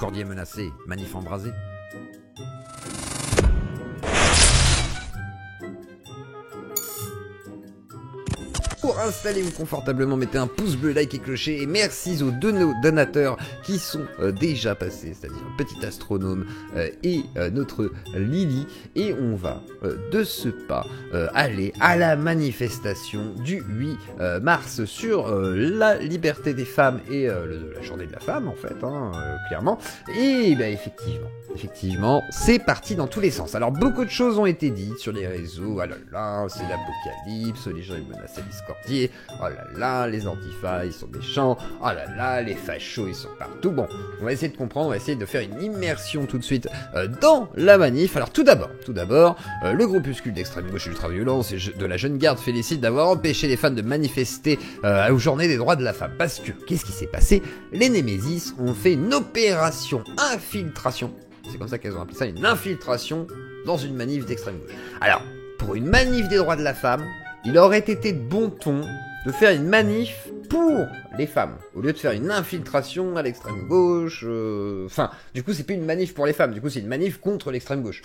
Cordier menacé, manif embrasé. Pour installer-vous confortablement, mettez un pouce bleu, like et clocher. Et merci aux deux donateurs qui sont déjà passés, c'est-à-dire Petit Astronome et notre Lily. Et on va de ce pas aller à la manifestation du 8 mars sur la liberté des femmes et la journée de la femme en fait, clairement. Et ben effectivement, c'est parti dans tous les sens. Alors beaucoup de choses ont été dites sur les réseaux. Ah là là, c'est l'apocalypse, les gens ils menacent Cordier, oh là là, les antifas ils sont méchants, oh là là, les fachos ils sont partout. Bon, on va essayer de comprendre, on va essayer de faire une immersion tout de suite dans la manif. Alors tout d'abord, le groupuscule d'extrême gauche et ultra-violence et de la jeune garde félicite d'avoir empêché les fans de manifester aux journées des droits de la femme. Parce que, qu'est-ce qui s'est passé? Les Némésis ont fait une opération infiltration, c'est comme ça qu'elles ont appelé ça, une infiltration dans une manif d'extrême gauche. Alors, pour une manif des droits de la femme, il aurait été de bon ton de faire une manif pour les femmes, au lieu de faire une infiltration à l'extrême gauche. Enfin, du coup, c'est plus une manif pour les femmes, du coup, c'est une manif contre l'extrême gauche.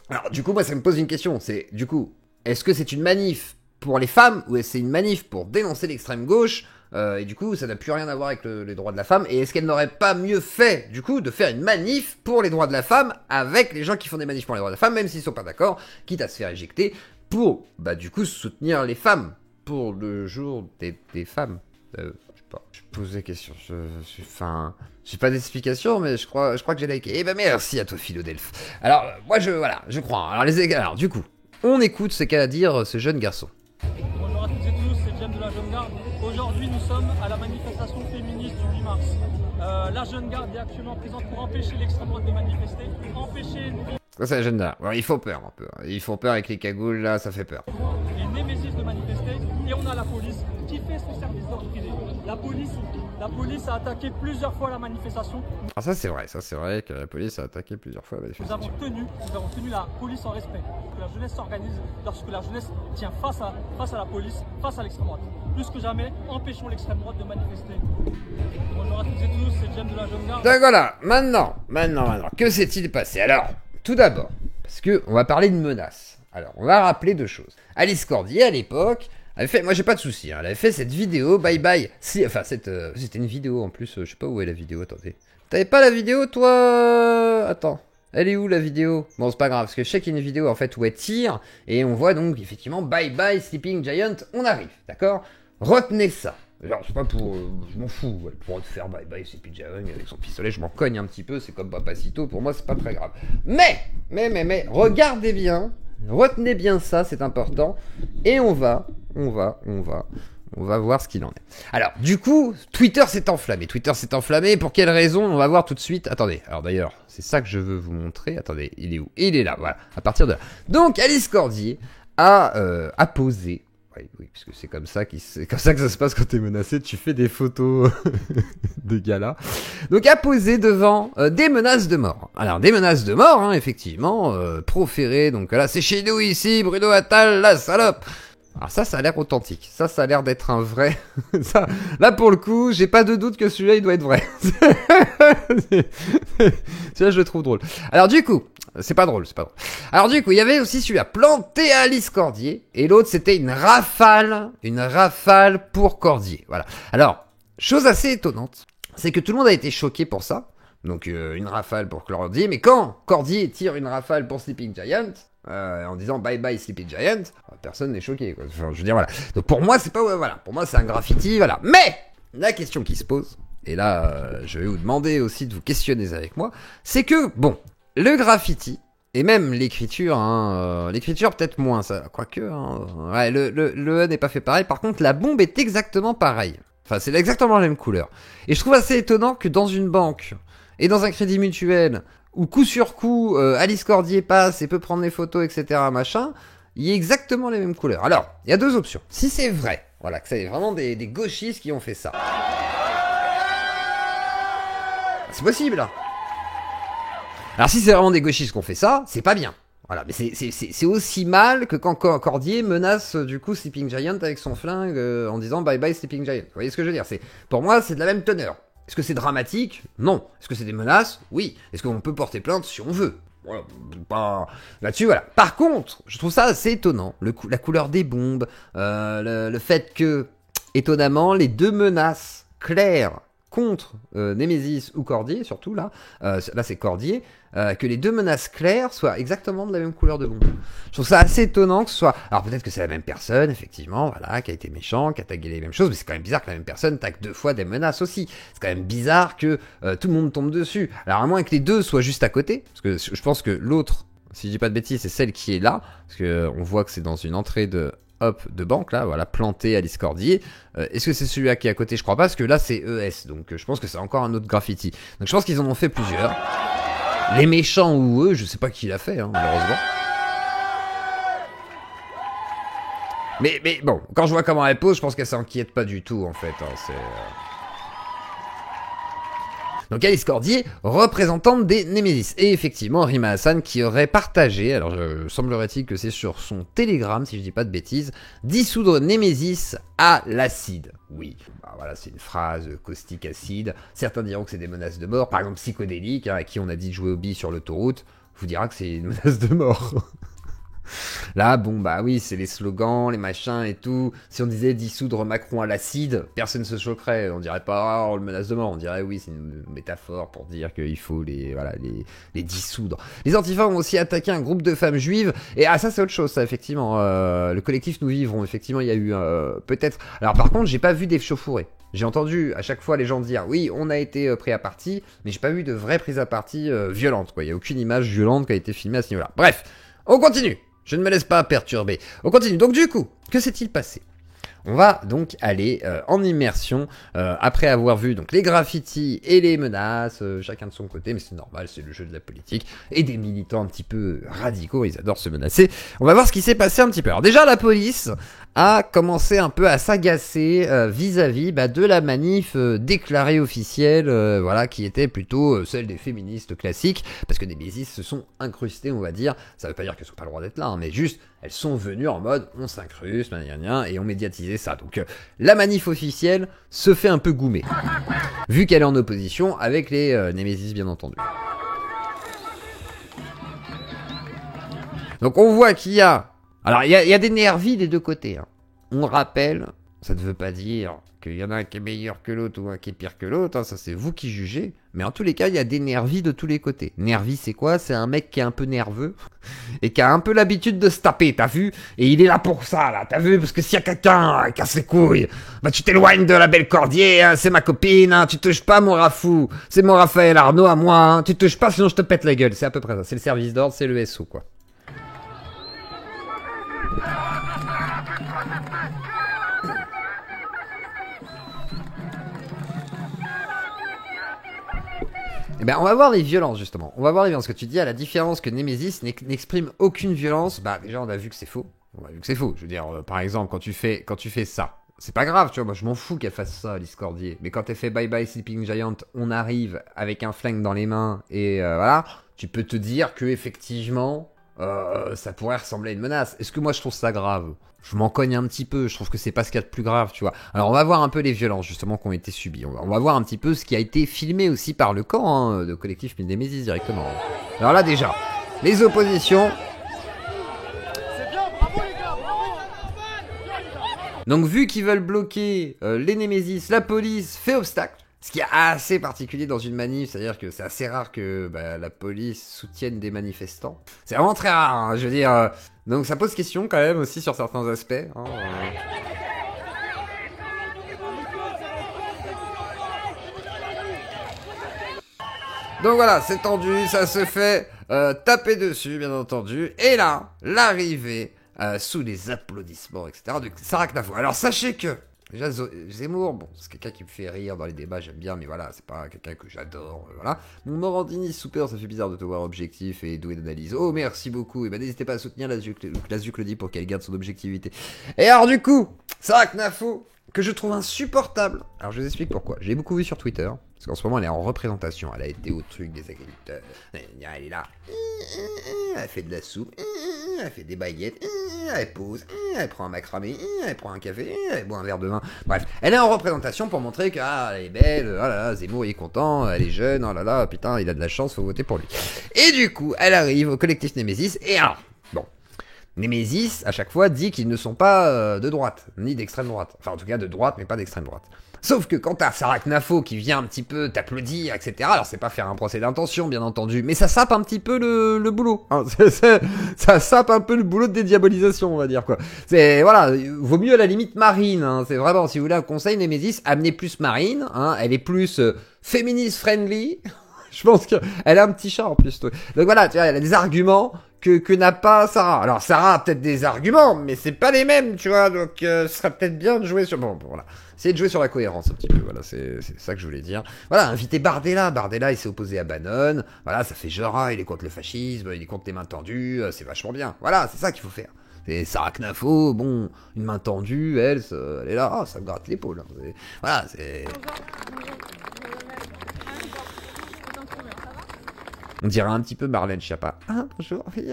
Alors, du coup, moi, ça me pose une question, c'est, du coup, est-ce que c'est une manif pour les femmes, ou est-ce que c'est une manif pour dénoncer l'extrême gauche, et du coup, ça n'a plus rien à voir avec les droits de la femme, et est-ce qu'elle n'aurait pas mieux fait, du coup, de faire une manif pour les droits de la femme, avec les gens qui font des manifs pour les droits de la femme, même s'ils sont pas d'accord, quitte à se faire éjecter, pour, du coup, soutenir les femmes, pour le jour des femmes. Je sais pas, je pose des questions, j'ai pas d'explication, mais je crois que j'ai liké. Eh ben, merci à toi, Philodelphe. Alors, moi, je crois. Alors, du coup, on écoute ce qu'a à dire ce jeune garçon. Bonjour à toutes et tous, c'est James de la Jeune Garde. Aujourd'hui, nous sommes à la manifestation féministe du 8 mars. La Jeune Garde est actuellement présente pour empêcher l'extrême droite de manifester, empêcher Ça, c'est la Jeune Garde. Alors, ils font peur un peu. Ils font peur avec les cagoules, là, ça fait peur. les Némésis de manifester, et on a la police qui fait son service d'ordre privé. La police a attaqué plusieurs fois la manifestation. Ah, ça, c'est vrai que la police a attaqué plusieurs fois la Nous manifestation. avons tenu la police en respect. Que la jeunesse s'organise lorsque la jeunesse tient face à la police, face à l'extrême droite. Plus que jamais, empêchons l'extrême droite de manifester. Bonjour à toutes et tous, c'est James de la Jeune Garde. Donc voilà, maintenant, que s'est-il passé? Alors, tout d'abord, parce que on va parler de menaces. Alors, on va rappeler deux choses. Alice Cordier, à l'époque, avait fait, moi j'ai pas de soucis, elle avait fait cette vidéo, bye bye, c'était une vidéo en plus, je sais pas où est la vidéo, attendez. T'avais pas la vidéo, toi? Attends, elle est où la vidéo? Bon, c'est pas grave, parce que je sais qu'il y a une vidéo en fait où elle tire, et on voit donc effectivement, bye bye Sleeping Giant, on arrive, d'accord? Retenez ça. Genre, c'est pas pour... je m'en fous, elle pourra te faire bye bye Sleeping Giant avec son pistolet, je m'en cogne un petit peu, c'est comme Papacito, pour moi c'est pas très grave. Mais, regardez bien, retenez bien ça, c'est important, et on va voir ce qu'il en est. Alors, du coup, Twitter s'est enflammé, pour quelle raison? On va voir tout de suite. Attendez, alors d'ailleurs, c'est ça que je veux vous montrer. Attendez, il est où? Il est là, voilà, à partir de là. Donc, Alice Cordier a posé... Oui, puisque c'est comme ça que ça se passe quand t'es menacé, tu fais des photos de gala. Donc, a posé devant des menaces de mort. Alors, des menaces de mort, effectivement, proférées. Donc là, c'est chez nous ici, Bruno Attal, la salope. Alors ça a l'air authentique. Ça a l'air d'être un vrai. Ça, là, pour le coup, j'ai pas de doute que celui-là, il doit être vrai. Celui-là, je le trouve drôle. Alors du coup, c'est pas drôle. Alors du coup, il y avait aussi celui-là, planté à Alice Cordier, et l'autre, c'était une rafale pour Cordier. Voilà. Alors, chose assez étonnante, c'est que tout le monde a été choqué pour ça. Donc une rafale pour Cordier, mais quand Cordier tire une rafale pour Sleeping Giant, en disant bye bye Sleeping Giant, personne n'est choqué, quoi. Enfin, je veux dire, voilà. Donc pour moi, c'est pas, voilà. Pour moi, c'est un graffiti, voilà. Mais la question qui se pose, et là, je vais vous demander aussi de vous questionner avec moi, c'est que, bon, le graffiti, et même l'écriture, l'écriture peut-être moins, ça, quoique, ouais, le E n'est pas fait pareil. Par contre, la bombe est exactement pareille. Enfin, c'est exactement la même couleur. Et je trouve assez étonnant que dans une banque et dans un crédit mutuel, où coup sur coup, Alice Cordier passe et peut prendre des photos, etc., machin, il y a exactement les mêmes couleurs. Alors, il y a deux options. Si c'est vrai, voilà, que c'est vraiment des gauchistes qui ont fait ça. C'est possible, là. Alors, si c'est vraiment des gauchistes qui ont fait ça, c'est pas bien. Voilà, mais c'est aussi mal que quand Cordier menace du coup Sleeping Giant avec son flingue en disant bye bye Sleeping Giant. Vous voyez ce que je veux dire? Pour moi, c'est de la même teneur. Est-ce que c'est dramatique? Non. Est-ce que c'est des menaces? Oui. Est-ce qu'on peut porter plainte si on veut? Voilà, là-dessus, voilà. Par contre, je trouve ça assez étonnant. La couleur des bombes, le fait que, étonnamment, les deux menaces claires contre Nemesis ou Cordier, surtout là c'est Cordier, que les deux menaces claires soient exactement de la même couleur de bombe. Je trouve ça assez étonnant que ce soit... Alors peut-être que c'est la même personne, effectivement, voilà, qui a été méchant, qui a tagué les mêmes choses, mais c'est quand même bizarre que la même personne tague 2 fois des menaces aussi. C'est quand même bizarre que tout le monde tombe dessus. Alors à moins que les deux soient juste à côté, parce que je pense que l'autre, si je dis pas de bêtises, c'est celle qui est là, parce que on voit que c'est dans une entrée de banque, là, voilà, planté Alice Cordier. Est-ce que c'est celui-là qui est à côté? Je crois pas, parce que là, c'est ES, donc je pense que c'est encore un autre graffiti. Donc je pense qu'ils en ont fait plusieurs. Les méchants ou eux, je sais pas qui l'a fait, hein, malheureusement. Mais bon, quand je vois comment elle pose, je pense qu'elle s'inquiète pas du tout, en fait. Hein, c'est... Donc Alice Cordier, représentante des Nemesis. Et effectivement, Rima Hassan qui aurait partagé, alors semblerait-il que c'est sur son Telegram, si je dis pas de bêtises, dissoudre Nemesis à l'acide. Oui, bah voilà, c'est une phrase caustique acide. Certains diront que c'est des menaces de mort. Par exemple, Psychodélique, hein, à qui on a dit de jouer au billes sur l'autoroute, vous dira que c'est une menace de mort. Là, bon, bah oui, c'est les slogans, les machins et tout. Si on disait dissoudre Macron à l'acide, personne ne se choquerait. On dirait pas, oh, le menace de mort. On dirait, oui, c'est une métaphore pour dire qu'il faut les dissoudre. Les antifas ont aussi attaqué un groupe de femmes juives. Et ça, c'est autre chose, ça, effectivement. Le collectif Nous Vivrons, effectivement, il y a eu peut-être... Alors, par contre, j'ai pas vu d'échauffourées. J'ai entendu à chaque fois les gens dire oui, on a été pris à partie, mais j'ai pas vu de vraie prise à partie violente, quoi. Il y a aucune image violente qui a été filmée à ce niveau-là. Bref, on continue. Je ne me laisse pas perturber. On continue. Donc du coup, que s'est-il passé? On va donc aller en immersion après avoir vu donc les graffitis et les menaces, chacun de son côté, mais c'est normal, c'est le jeu de la politique, et des militants un petit peu radicaux, ils adorent se menacer. On va voir ce qui s'est passé un petit peu. Alors déjà, la police a commencé un peu à s'agacer vis-à-vis de la manif déclarée officielle, voilà, qui était plutôt celle des féministes classiques, parce que des Nemesis se sont incrustés, on va dire. Ça veut pas dire qu'elles sont pas le droit d'être là, hein, mais juste elles sont venues en mode on s'incruste, et on médiatisait ça. Donc la manif officielle se fait un peu goumer, vu qu'elle est en opposition avec les Nemesis, bien entendu. Donc on voit qu'il y a... Alors il y a des nervis des deux côtés. Hein. On rappelle, ça ne veut pas dire qu'il y en a un qui est meilleur que l'autre ou un qui est pire que l'autre, hein, ça c'est vous qui jugez. Mais en tous les cas, il y a des nervis de tous les côtés. Nervis, c'est quoi? C'est un mec qui est un peu nerveux et qui a un peu l'habitude de se taper, t'as vu? Et il est là pour ça, là, t'as vu? Parce que s'il y a quelqu'un qui casse les couilles, bah tu t'éloignes de la belle Cordier, hein, c'est ma copine, hein, tu touches pas mon Rafou, c'est mon Raphaël Arnaud à moi, hein, tu touches pas sinon je te pète la gueule. C'est à peu près ça, c'est le service d'ordre, c'est le SO, quoi. Eh ben, on va voir les violences, justement. On va voir les violences. Ce que tu dis, à la différence que Nemesis n'exprime aucune violence, bah, déjà, on a vu que c'est faux. On a vu que c'est faux. Je veux dire, par exemple, quand tu fais ça, c'est pas grave, tu vois, moi, je m'en fous qu'elle fasse ça, Alice Cordier. Mais quand elle fait Bye Bye Sleeping Giant, on arrive avec un flingue dans les mains, et voilà, tu peux te dire que, effectivement, ça pourrait ressembler à une menace. Est-ce que moi, je trouve ça grave? Je m'en cogne un petit peu, je trouve que c'est pas ce qu'il y a de plus grave, tu vois. Alors on va voir un peu les violences justement qui ont été subies. On va voir un petit peu ce qui a été filmé aussi par le camp hein, de collectif Nemesis directement. Alors là déjà, les oppositions. C'est bien, bravo les gars, bravo. Donc vu qu'ils veulent bloquer les Nemesis, la police fait obstacle. Ce qui est assez particulier dans une manif, c'est-à-dire que c'est assez rare que la police soutienne des manifestants. C'est vraiment très rare, hein, je veux dire. Donc ça pose question quand même aussi sur certains aspects. Hein, Donc voilà, c'est tendu, ça se fait taper dessus, bien entendu. Et là, l'arrivée sous les applaudissements, etc. de Sarah Knafou. Alors sachez que déjà, Zemmour, bon, c'est quelqu'un qui me fait rire dans les débats, j'aime bien, mais voilà, c'est pas quelqu'un que j'adore, voilà. Mon Morandini, super, ça fait bizarre de te voir objectif et doué d'analyse. Oh, merci beaucoup. Et ben, n'hésitez pas à soutenir Lazuc le dit pour qu'elle garde son objectivité. Et alors, du coup, Sarah Knafou, que je trouve insupportable. Alors, je vous explique pourquoi. J'ai beaucoup vu sur Twitter. Parce qu'en ce moment, elle est en représentation. Elle a été au truc des agriculteurs. Elle est là. Elle fait de la soupe. Elle fait des baguettes. Elle pose. Elle prend un macramé. Elle prend un café. Elle boit un verre de vin. Bref, elle est en représentation pour montrer qu'elle est belle. Oh là là, Zemmour, il est content. Elle est jeune. Oh là là, putain, il a de la chance. Faut voter pour lui. Et du coup, elle arrive au collectif Némésis. Et alors, bon. Némésis, à chaque fois, dit qu'ils ne sont pas de droite, ni d'extrême droite. Enfin, en tout cas, de droite, mais pas d'extrême droite. Sauf que quand t'as Sarah Knafo qui vient un petit peu t'applaudir, etc., alors c'est pas faire un procès d'intention, bien entendu, mais ça sape un petit peu le boulot. Hein. Ça sape un peu le boulot de dédiabolisation, on va dire, quoi. C'est, voilà, vaut mieux à la limite Marine, hein. C'est vraiment, si vous voulez un conseil, Némésis, amenez plus Marine, hein. Elle est plus féministe friendly. Je pense qu'elle a un petit chat en plus. Donc voilà, tu vois, elle a des arguments que n'a pas Sarah. Alors Sarah a peut-être des arguments, mais c'est pas les mêmes, tu vois. Donc ce serait peut-être bien de jouer sur... Bon, voilà. Essayez de jouer sur la cohérence un petit peu, voilà, c'est ça que je voulais dire. Voilà, inviter Bardella. Bardella, il s'est opposé à Bannon. Voilà, ça fait genre, il est contre le fascisme, il est contre les mains tendues, c'est vachement bien. Voilà, c'est ça qu'il faut faire. Et Sarah Knafo, bon, une main tendue, elle est là, ça me gratte l'épaule. Hein. Voilà, c'est... On dirait un petit peu Marlène Schiappa. Ah, bonjour, oui.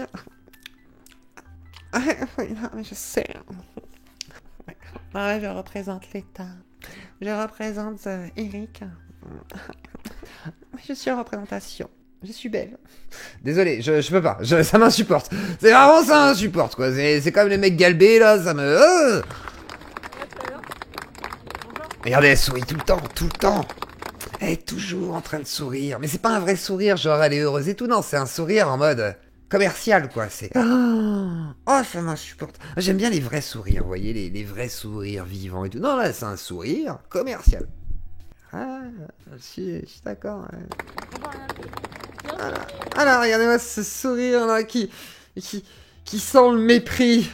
Je sais. Ouais, je représente l'État. Je représente Eric. Je suis en représentation. Je suis belle. Désolé, je peux pas. Ça m'insupporte. C'est vraiment ça m'insupporte, quoi. C'est comme les mecs galbés, là, ça me... Regardez, elle sourit tout le temps, tout le temps. Elle est toujours en train de sourire. Mais c'est pas un vrai sourire, genre elle est heureuse et tout. Non, c'est un sourire en mode commercial, quoi. C'est... Oh, ça m'insupporte. J'aime bien les vrais sourires, vous voyez, les vrais sourires vivants et tout. Non, là, c'est un sourire commercial. Ah, je suis d'accord. Ouais. Alors, regardez-moi ce sourire-là qui sent le mépris.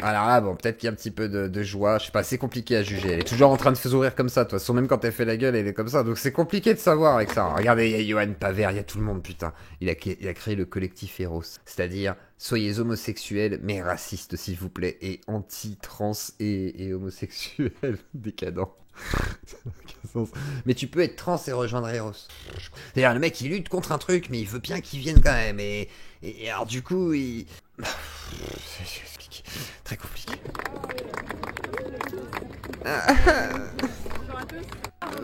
Alors là, bon, peut-être qu'il y a un petit peu de joie. Je sais pas, c'est compliqué à juger. Elle est toujours en train de se sourire comme ça, de toute façon. Même quand elle fait la gueule, elle est comme ça. Donc c'est compliqué de savoir avec ça. Regardez, il y a Johan Pavert, il y a tout le monde, putain. Il a créé le collectif Eros. C'est-à-dire, soyez homosexuels, mais racistes, s'il vous plaît, et anti-trans et homosexuels décadents. Mais tu peux être trans et rejoindre Eros. C'est-à-dire, le mec, il lutte contre un truc, mais il veut bien qu'il vienne quand même. Et alors, du coup, il... Très compliqué.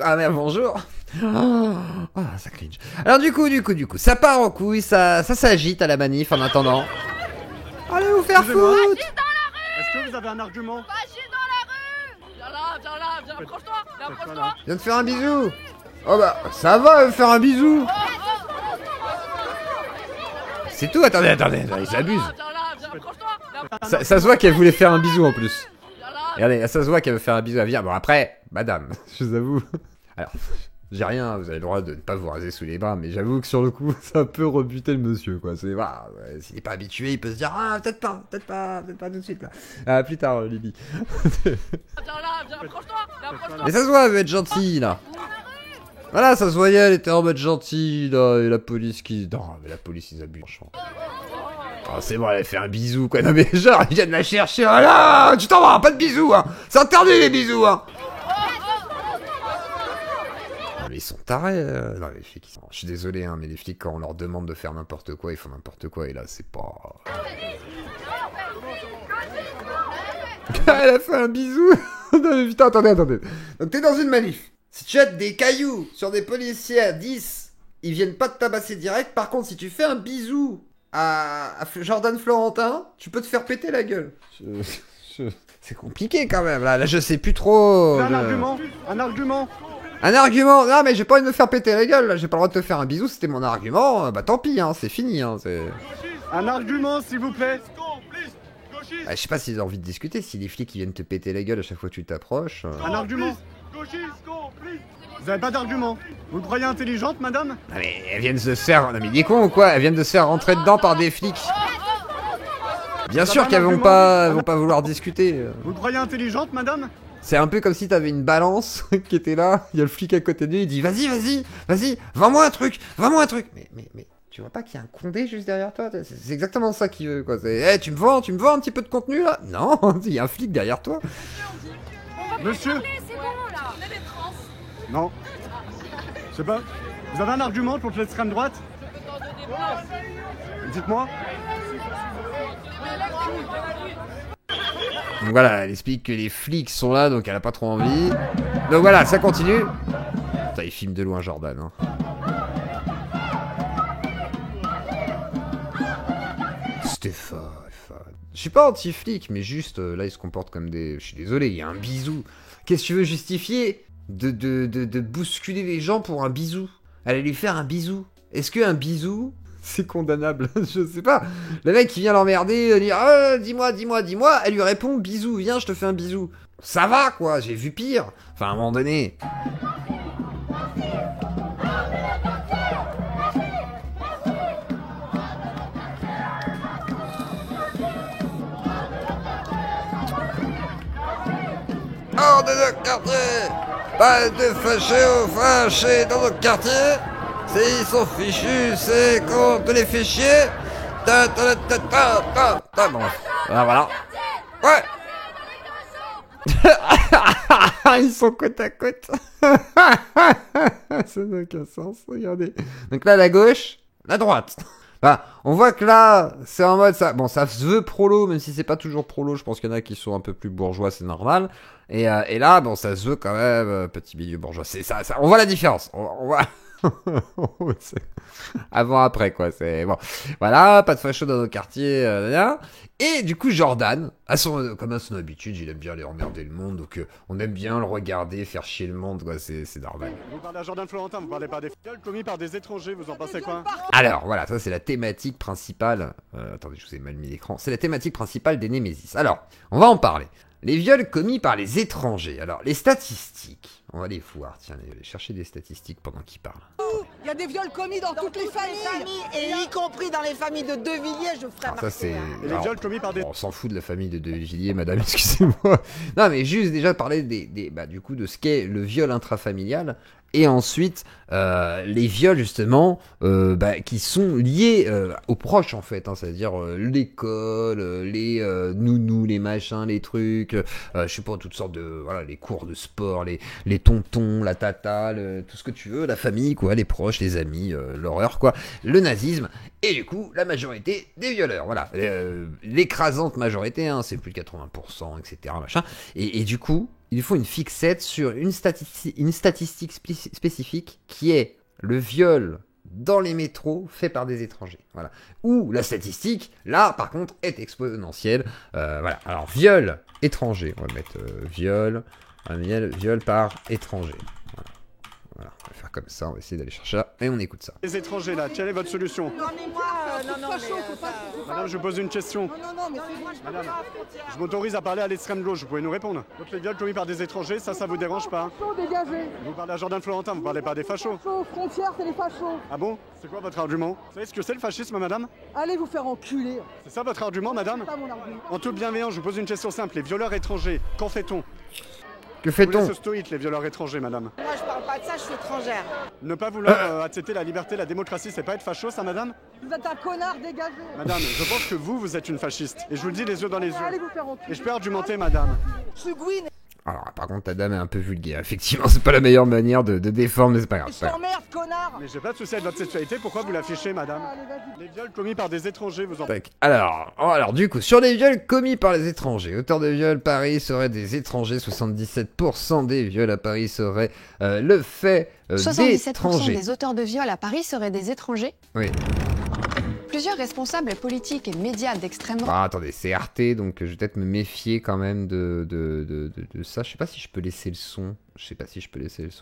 Ah merde, bonjour. Ah, ça cringe. Alors du coup, ça part en couille, ça s'agite à la manif en attendant. Allez vous faire foutre. Est-ce que vous avez un argument? Agis dans la rue. Viens, approche-toi. Viens de faire un bisou. Oh bah, ça va, me faire un bisou. C'est tout, attendez, ils abusent. Ça se voit qu'elle voulait faire un bisou en plus. Regardez, ça se voit qu'elle veut faire un bisou. Elle vient. Bon après, madame, je vous avoue. Alors, j'ai rien, vous avez le droit de ne pas vous raser sous les bras, mais j'avoue que sur le coup, ça peut rebuter le monsieur, quoi. C'est voilà, s'il n'est pas habitué, il peut se dire peut-être pas tout de suite là. Plus tard, Libby. Viens, approche-toi. Mais ça se voit, elle veut être gentille là. Voilà, ça se voyait, elle était en mode gentille là, et la police qui... Non, mais la police ils abusent, franchement. Oh, c'est bon, elle a fait un bisou, quoi. Non, mais genre, ils viennent la chercher. Là, tu t'en vas, pas de bisous, hein. C'est interdit, les bisous, hein. Non, mais ils sont tarés. Non, les flics, je suis désolé, hein, mais les flics, quand on leur demande de faire n'importe quoi, ils font n'importe quoi. Et là, c'est pas... Elle a fait un bisou. Non, mais putain, attendez. Donc, t'es dans une manif. Si tu jettes des cailloux sur des policiers à 10, ils viennent pas te tabasser direct. Par contre, si tu fais un bisou à Jordan Florentin, tu peux te faire péter la gueule. C'est compliqué quand même, là je sais plus trop... Un argument. Non mais j'ai pas envie de me faire péter la gueule, là. J'ai pas le droit de te faire un bisou, c'était mon argument, bah tant pis, hein, c'est fini. Hein, un argument s'il vous plaît. Je sais pas s'ils ont envie de discuter, si les flics ils viennent te péter la gueule à chaque fois que tu t'approches... Un argument. Vous avez pas d'argument. Vous le croyez intelligente, madame? Non mais elles viennent de se faire... Non mais il est con ou quoi? Elles viennent de se faire rentrer dedans par des flics. Bien sûr qu'elles vont pas vouloir discuter. Vous le croyez intelligente, madame? C'est un peu comme si t'avais une balance qui était là, il y a le flic à côté de lui, il dit vas-y, vends-moi un truc. Mais tu vois pas qu'il y a un condé juste derrière toi? C'est exactement ça qu'il veut, quoi. C'est, tu me vends un petit peu de contenu là? Non, il y a un flic derrière toi. Monsieur, Non. Je sais pas. Vous avez un argument contre l'extrême droite? Dites-moi. Donc voilà, elle explique que les flics sont là, donc elle a pas trop envie. Donc voilà, ça continue. Putain, il filme de loin Jordan. Hein. Stéphane. Je suis pas anti-flic, mais juste, là, il se comporte comme des... Je suis désolé, il y a un bisou. Qu'est-ce que tu veux justifier de bousculer les gens pour un bisou? Allez lui faire un bisou. Est-ce qu'un bisou, c'est condamnable? Je sais pas. Le mec qui vient l'emmerder, dire dis-moi. Elle lui répond bisou, viens, je te fais un bisou. Ça va, quoi, j'ai vu pire. Enfin, à un moment donné... Hors de notre quartier! Pas de fâchés dans notre quartier! Ils sont fichus, c'est contre les fichiers! Bon, voilà. Ouais! Ils sont côte à côte! Ça n'a aucun sens, regardez. Donc là, la gauche, la droite. Bah, on voit que là, c'est en mode ça. Bon, ça se veut prolo, même si c'est pas toujours prolo. Je pense qu'il y en a qui sont un peu plus bourgeois, c'est normal. Et là, bon, ça se veut quand même petit milieu bourgeois. C'est ça. On voit la différence. On voit. Avant après quoi, c'est bon. Voilà, pas de facho dans nos quartiers. Et du coup, Jordan, comme à son habitude, il aime bien aller emmerder le monde, donc on aime bien le regarder, faire chier le monde, quoi. C'est normal. Vous parlez à Jordan Florentin, vous parlez pas des viols commis par des étrangers, vous en pensez quoi? Alors voilà, ça c'est la thématique principale. Attendez, je vous ai mal mis l'écran. C'est la thématique principale des Némésis. Alors, on va en parler. Les viols commis par les étrangers. Alors, les statistiques, on va les voir. Tiens, allez chercher des statistiques pendant qu'il parle. Il y a des viols commis dans toutes les familles, et y compris dans les familles de De Villiers, je ferai ça c'est. Et les viols commis par des... On s'en fout de la famille de De Villiers, madame, excusez-moi. Non, mais juste déjà parler du coup de ce qu'est le viol intrafamilial. Et ensuite, les viols justement, qui sont liés aux proches en fait, hein, c'est-à-dire l'école, les nounous, les machins, les trucs, je sais pas, toutes sortes de, voilà, les cours de sport, les tontons, la tata, tout ce que tu veux, la famille quoi, les proches, les amis, l'horreur quoi, le nazisme, et du coup la majorité des violeurs, voilà, l'écrasante majorité, hein, c'est plus de 80%, etc. machin, et du coup il faut une fixette sur une statistique spécifique qui est le viol dans les métros fait par des étrangers. Voilà. Où la statistique, là, par contre, est exponentielle. Voilà. Alors, viol étranger. On va mettre viol par étranger. Voilà. On va faire comme ça. On va essayer d'aller chercher ça. Et on écoute ça. Les étrangers, là, quelle est votre solution? Non, mais moi, Madame, je vous pose une question. Non, mais c'est moi, je peux Madame, pas. je m'autorise à parler à l'extrême gauche, vous pouvez nous répondre? Donc les viols commis par des étrangers, ça vous dérange pas? Fachos, dégagez. Vous parlez à Jordan Florentin, vous parlez pas des fachos? Fachos, frontières, c'est les fachos. Ah bon? C'est quoi votre argument? Vous savez ce que c'est le fascisme, madame? Allez vous faire enculer. C'est ça votre argument, madame? C'est pas mon argument. En toute bienveillance, je vous pose une question simple. Les violeurs étrangers, qu'en fait-on? Que Vous fait-on? laissez stoïque, les violeurs étrangers, madame. Moi, je parle pas de ça, je suis étrangère. Ne pas vouloir accepter la liberté, la démocratie, c'est pas être facho, ça, madame? Vous êtes un connard, dégagez. Madame, je pense que vous êtes une fasciste. Et je vous le dis les yeux dans les Allez yeux. vous faire enculer. Et je peux argumenter, madame. Je suis Gwyn. Alors, par contre, ta dame est un peu vulgaire. Effectivement, c'est pas la meilleure manière de défendre, mais c'est pas grave. Je c'est pas grave. t'emmerde, connard. Mais j'ai pas de souci avec votre sexualité, pourquoi vous l'affichez, madame? Allez, vas-y. Les viols commis par des étrangers, vous en... Tac. Alors, du coup, sur les viols commis par les étrangers, auteurs de viols, Paris serait des étrangers, 77% des viols à Paris seraient le fait 77% d'étrangers. des auteurs de viols à Paris seraient des étrangers. Oui. Plusieurs responsables politiques et médias d'extrême droite. Ah, attendez, c'est RT, donc je vais peut-être me méfier quand même de ça. Je sais pas si je peux laisser le son.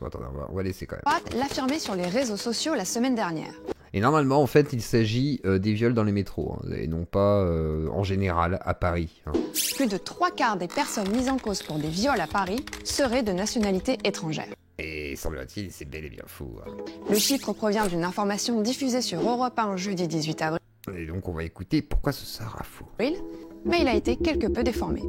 Attendez, on va laisser quand même. L'affirmer sur les réseaux sociaux la semaine dernière. Et normalement, en fait, il s'agit des viols dans les métros, hein, et non pas en général à Paris. Hein. Plus de 3/4 des personnes mises en cause pour des viols à Paris seraient de nationalité étrangère. Et semble-t-il, c'est bel et bien faux. Hein. Le chiffre provient d'une information diffusée sur Europe 1 jeudi 18 avril, Et donc, on va écouter pourquoi ce sera faux. mais il a été quelque peu déformé.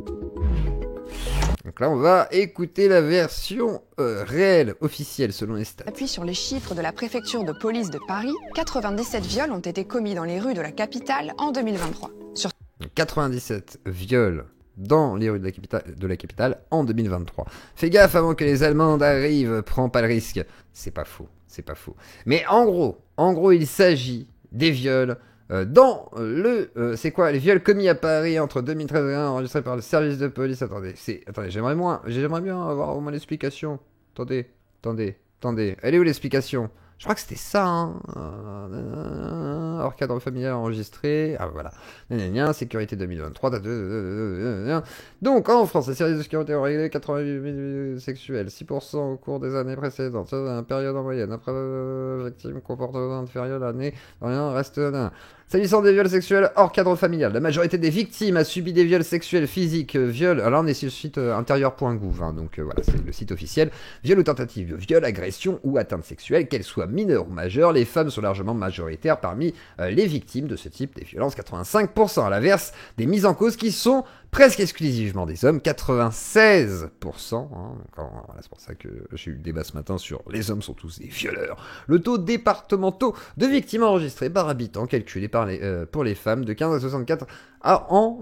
Donc là, on va écouter la version réelle, officielle, selon les stats. Appuyé sur les chiffres de la préfecture de police de Paris, 97 viols ont été commis dans les rues de la capitale en 2023. Sur Donc, 97 viols dans les rues de la capitale en 2023. Fais gaffe avant que les Allemandes arrivent, prends pas le risque. C'est pas faux, c'est pas faux. Mais en gros, il s'agit des viols dans c'est quoi, les viols commis à Paris entre 2013 et 2021 enregistrés par le service de police. Attendez, j'aimerais bien avoir au moins l'explication. Attendez, elle est où l'explication? Je crois que c'était ça, hein. Hors cadre familial enregistré. Ah, voilà. Sécurité 2023. Donc, en France, les services de sécurité ont réglé 88 000 sexuels, 6% au cours des années précédentes. Une période en moyenne. Après, victime comportement inférieur à l'année, rien reste. S'agissant des viols sexuels hors cadre familial, la majorité des victimes a subi des viols sexuels physiques, viols. Alors, on est sur le site intérieur.gouv, hein, donc voilà, c'est le site officiel. Viol ou tentative de viol, agression ou atteinte sexuelle, qu'elles soient mineures ou majeures, les femmes sont largement majoritaires parmi les victimes de ce type des violences, 85%, à l'inverse des mises en cause qui sont presque exclusivement des hommes, 96%. Hein, voilà, c'est pour ça que j'ai eu le débat ce matin sur les hommes sont tous des violeurs. Le taux départementaux de victimes enregistrées par habitant calculé pour les femmes de 15 à 64 ans,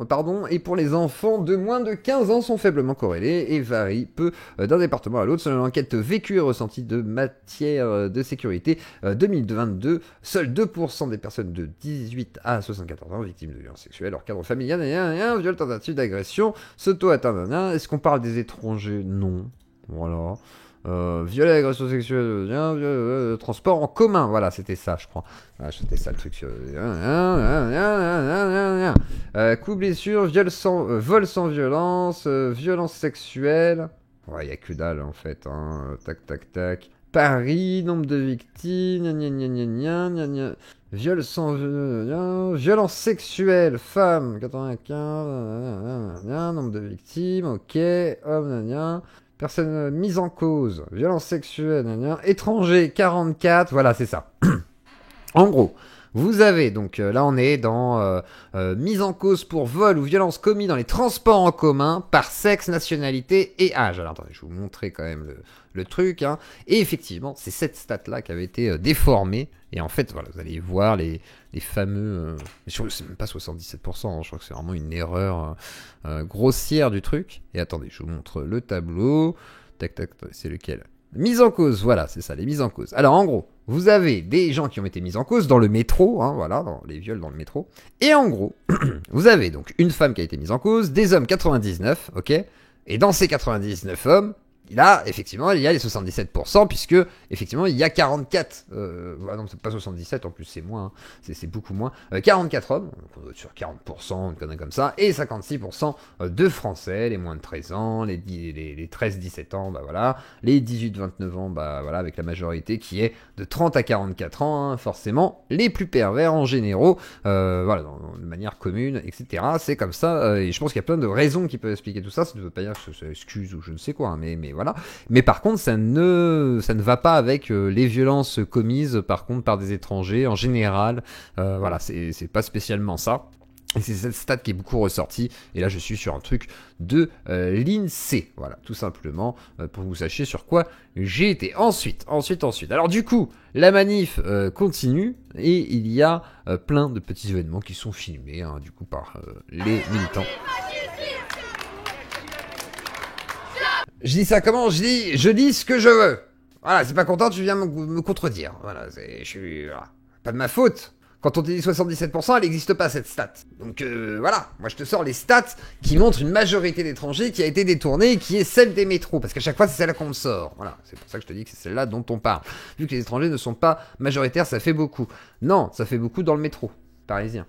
et pour les enfants de moins de 15 ans sont faiblement corrélés et varient peu d'un département à l'autre. Selon l'enquête vécue et ressentie de matière de sécurité 2022, seuls 2% des personnes de 18 à 74 ans victimes de violences sexuelles hors cadre familial et un viol tentative d'agression. Ce taux atteint Est-ce qu'on parle des étrangers? Non. Voilà. Viol et agression sexuelle, transport en commun, voilà, c'était ça, je crois. C'était ça le truc. Coup, blessure, vol sans violence, violence sexuelle. Ouais, il y a que dalle en fait. Hein. Tac. Paris, nombre de victimes, viol sans violence sexuelle, femme, 95, nombre de victimes, ok, homme, personne mise en cause, violence sexuelle, étranger, 44, voilà, c'est ça. En gros, vous avez, donc là on est dans mise en cause pour vol ou violence commis dans les transports en commun par sexe, nationalité et âge. Alors attendez, je vais vous montrer quand même le truc. Hein. Et effectivement, c'est cette stat-là qui avait été déformée. Et en fait, voilà, vous allez voir les fameux... c'est même pas 77%, hein, je crois que c'est vraiment une erreur grossière du truc. Et attendez, je vous montre le tableau. Tac, c'est lequel ? Mise en cause, voilà, c'est ça, les mises en cause. Alors en gros, vous avez des gens qui ont été mis en cause dans le métro, hein, voilà, dans les viols dans le métro. Et en gros, vous avez donc une femme qui a été mise en cause, des hommes 99, ok. Et dans ces 99 hommes, là, effectivement, il y a les 77%, puisque, effectivement, il y a 44, non, c'est pas 77, en plus, c'est moins, hein, c'est beaucoup moins, 44 hommes, donc on doit être sur 40%, une connerie comme ça, et 56% de Français, les moins de 13 ans, les 13-17 ans, bah voilà, les 18-29 ans, bah voilà, avec la majorité qui est de 30 à 44 ans, hein, forcément, les plus pervers en généraux, voilà, de manière commune, etc., c'est comme ça, et je pense qu'il y a plein de raisons qui peuvent expliquer tout ça, ça ne veut pas dire que c'est excuse ou je ne sais quoi, hein, mais voilà. Mais par contre, ça ne va pas avec les violences commises, par contre, par des étrangers en général. Voilà, c'est pas spécialement ça. Et c'est cette stat qui est beaucoup ressortie. Et là, je suis sur un truc de l'INSEE. Voilà, tout simplement, pour que vous sachiez sur quoi j'ai été. Ensuite. Alors du coup, la manif continue. Et il y a plein de petits événements qui sont filmés, hein, du coup, par les militants. Je dis ça comment? Je dis ce que je veux. Voilà, c'est pas content, tu viens me contredire. Voilà, voilà. Pas de ma faute. Quand on te dit 77%, elle n'existe pas cette stat. Donc voilà, moi je te sors les stats qui montrent une majorité d'étrangers qui a été détournée, qui est celle des métros. Parce qu'à chaque fois, c'est celle-là qu'on me sort. Voilà, c'est pour ça que je te dis que c'est celle-là dont on parle. Vu que les étrangers ne sont pas majoritaires, ça fait beaucoup. Non, ça fait beaucoup dans le métro parisien.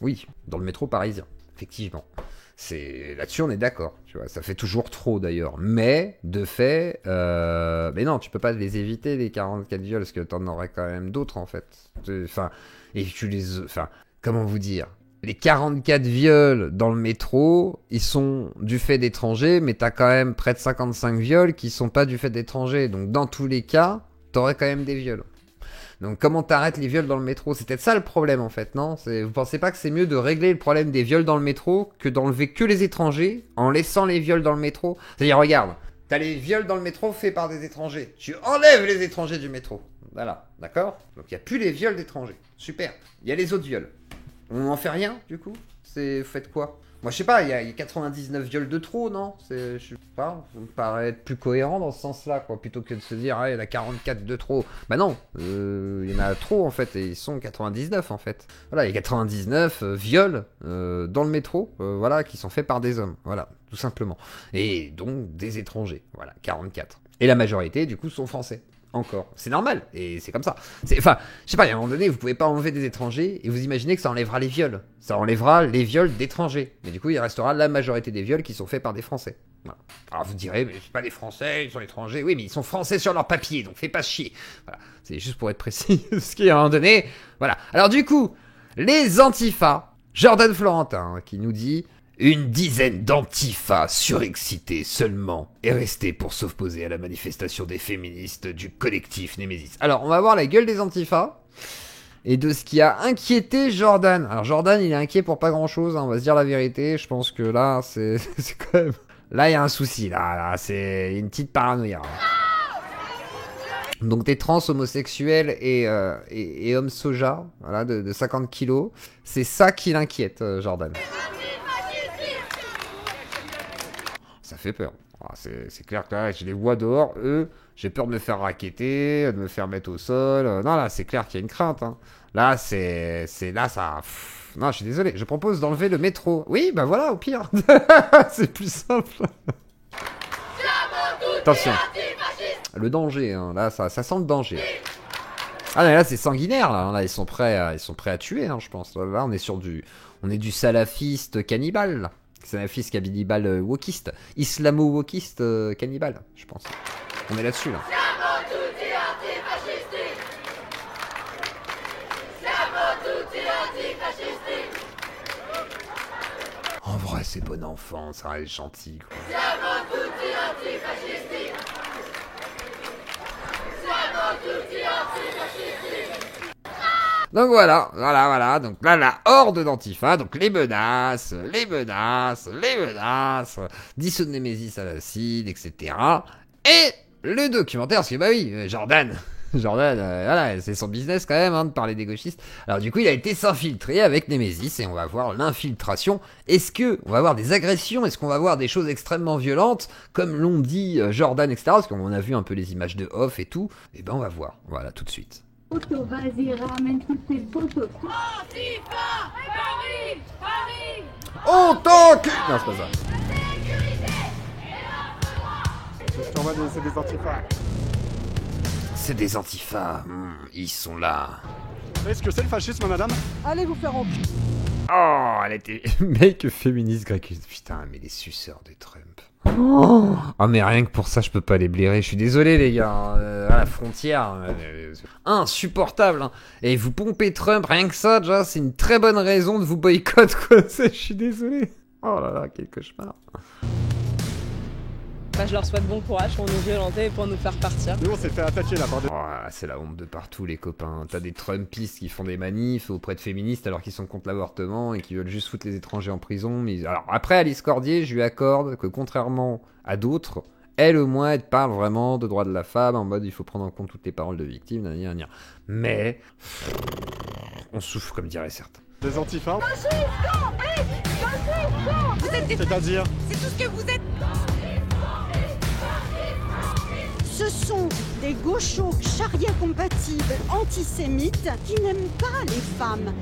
Oui, dans le métro parisien, effectivement. Là-dessus on est d'accord, tu vois, ça fait toujours trop d'ailleurs, mais de fait, mais non, tu peux pas les éviter les 44 viols, parce que t'en aurais quand même d'autres en fait, comment vous dire, les 44 viols dans le métro, ils sont du fait d'étrangers, mais t'as quand même près de 55 viols qui sont pas du fait d'étrangers, donc dans tous les cas, t'aurais quand même des viols. Donc comment t'arrêtes les viols dans le métro? C'est peut-être ça le problème en fait, non? Vous pensez pas que c'est mieux de régler le problème des viols dans le métro que d'enlever que les étrangers en laissant les viols dans le métro? C'est-à-dire, regarde, t'as les viols dans le métro faits par des étrangers. Tu enlèves les étrangers du métro. Voilà, d'accord? Donc il n'y a plus les viols d'étrangers. Super. Il y a les autres viols. On n'en fait rien du coup? Vous faites quoi? Moi, je sais pas, il y a 99 viols de trop, non? Je sais pas, ça me paraît être plus cohérent dans ce sens-là, quoi, plutôt que de se dire, ah, il y en a 44 de trop. Bah non, il y en a trop, en fait, et ils sont 99, en fait. Voilà, il y a 99 viols dans le métro, voilà, qui sont faits par des hommes, voilà, tout simplement. Et donc, des étrangers, voilà, 44. Et la majorité, du coup, sont français. Encore. C'est normal, et c'est comme ça. Enfin, je sais pas, à un moment donné, vous pouvez pas enlever des étrangers, et vous imaginez que ça enlèvera les viols. Ça enlèvera les viols d'étrangers. Mais du coup, il restera la majorité des viols qui sont faits par des Français. Voilà. Alors vous direz, mais c'est pas des Français, ils sont étrangers. Oui, mais ils sont Français sur leur papier, donc fais pas chier. Voilà. C'est juste pour être précis, ce qui, à un moment donné, voilà. Alors du coup, les antifas, Jordan Florentin, qui nous dit... Une dizaine d'antifas surexcités seulement est restée pour s'opposer à la manifestation des féministes du collectif Némésis. Alors, on va voir la gueule des antifas et de ce qui a inquiété Jordan. Alors, Jordan, il est inquiet pour pas grand-chose, hein, on va se dire la vérité. Je pense que là, c'est quand même... Là, il y a un souci, là c'est une petite paranoïa. Donc, des trans homosexuels et hommes soja, voilà, de 50 kilos. C'est ça qui l'inquiète, Jordan. Ça fait peur. C'est clair que là, je les vois dehors, eux, j'ai peur de me faire racketter, de me faire mettre au sol. Non, là, c'est clair qu'il y a une crainte. Hein. Là, c'est là, ça... Non, je suis désolé. Je propose d'enlever le métro. Oui, bah voilà, au pire. C'est plus simple. Attention. Le danger, hein. Là, ça sent le danger. Ah, mais là, c'est sanguinaire, là. Là, ils sont prêts à tuer, hein, je pense. Là, on est sur du salafiste cannibale, là. Salafiste cannibale wokiste. Islamo-wokiste cannibale, je pense. On est là-dessus, là. En vrai, c'est bon enfant, ça reste gentil, quoi. Donc voilà. Donc là, la horde d'Antifa, donc les menaces, dissoudre Némésis à l'acide, etc. Et le documentaire, parce que bah oui, Jordan, voilà, c'est son business quand même, hein, de parler des gauchistes. Alors du coup, il a été s'infiltrer avec Némésis et on va voir l'infiltration. Est-ce que on va avoir des agressions? Est-ce qu'on va voir des choses extrêmement violentes, comme l'ont dit Jordan, etc. Parce qu'on a vu un peu les images de off et tout. Et ben on va voir. Voilà, tout de suite. Vas-y, ramène toutes tes photos. Antifa Paris Paris En tant que... Non, c'est pas ça. C'est des antifas. C'est des antifas. Ils sont là. Est-ce que c'est le fascisme, madame? Allez vous faire en... Oh, elle était... Mec féministe grec. Putain, mais les suceurs de Trump. Oh, mais rien que pour ça, je peux pas les blairer. Je suis désolé, les gars. À la frontière. Insupportable. Hein. Et vous pompez Trump, rien que ça, déjà, c'est une très bonne raison de vous boycotter, quoi. Je suis désolé. Oh là là, quel cauchemar. Bah, je leur souhaite bon courage pour nous violenter et pour nous faire partir. Nous, on s'est fait attaquer là par des... Oh, c'est la honte de partout, les copains. T'as des Trumpistes qui font des manifs auprès de féministes alors qu'ils sont contre l'avortement et qui veulent juste foutre les étrangers en prison. Mais... Alors, après, Alice Cordier, je lui accorde que contrairement à d'autres, elle, au moins, elle parle vraiment de droits de la femme en mode il faut prendre en compte toutes les paroles de victimes, nanana. Mais on souffre, comme diraient certains. Des antifas. Vous êtes des... C'est-à-dire? C'est tout ce que vous êtes. Ce sont des gauchos charia compatibles antisémites qui n'aiment pas les femmes.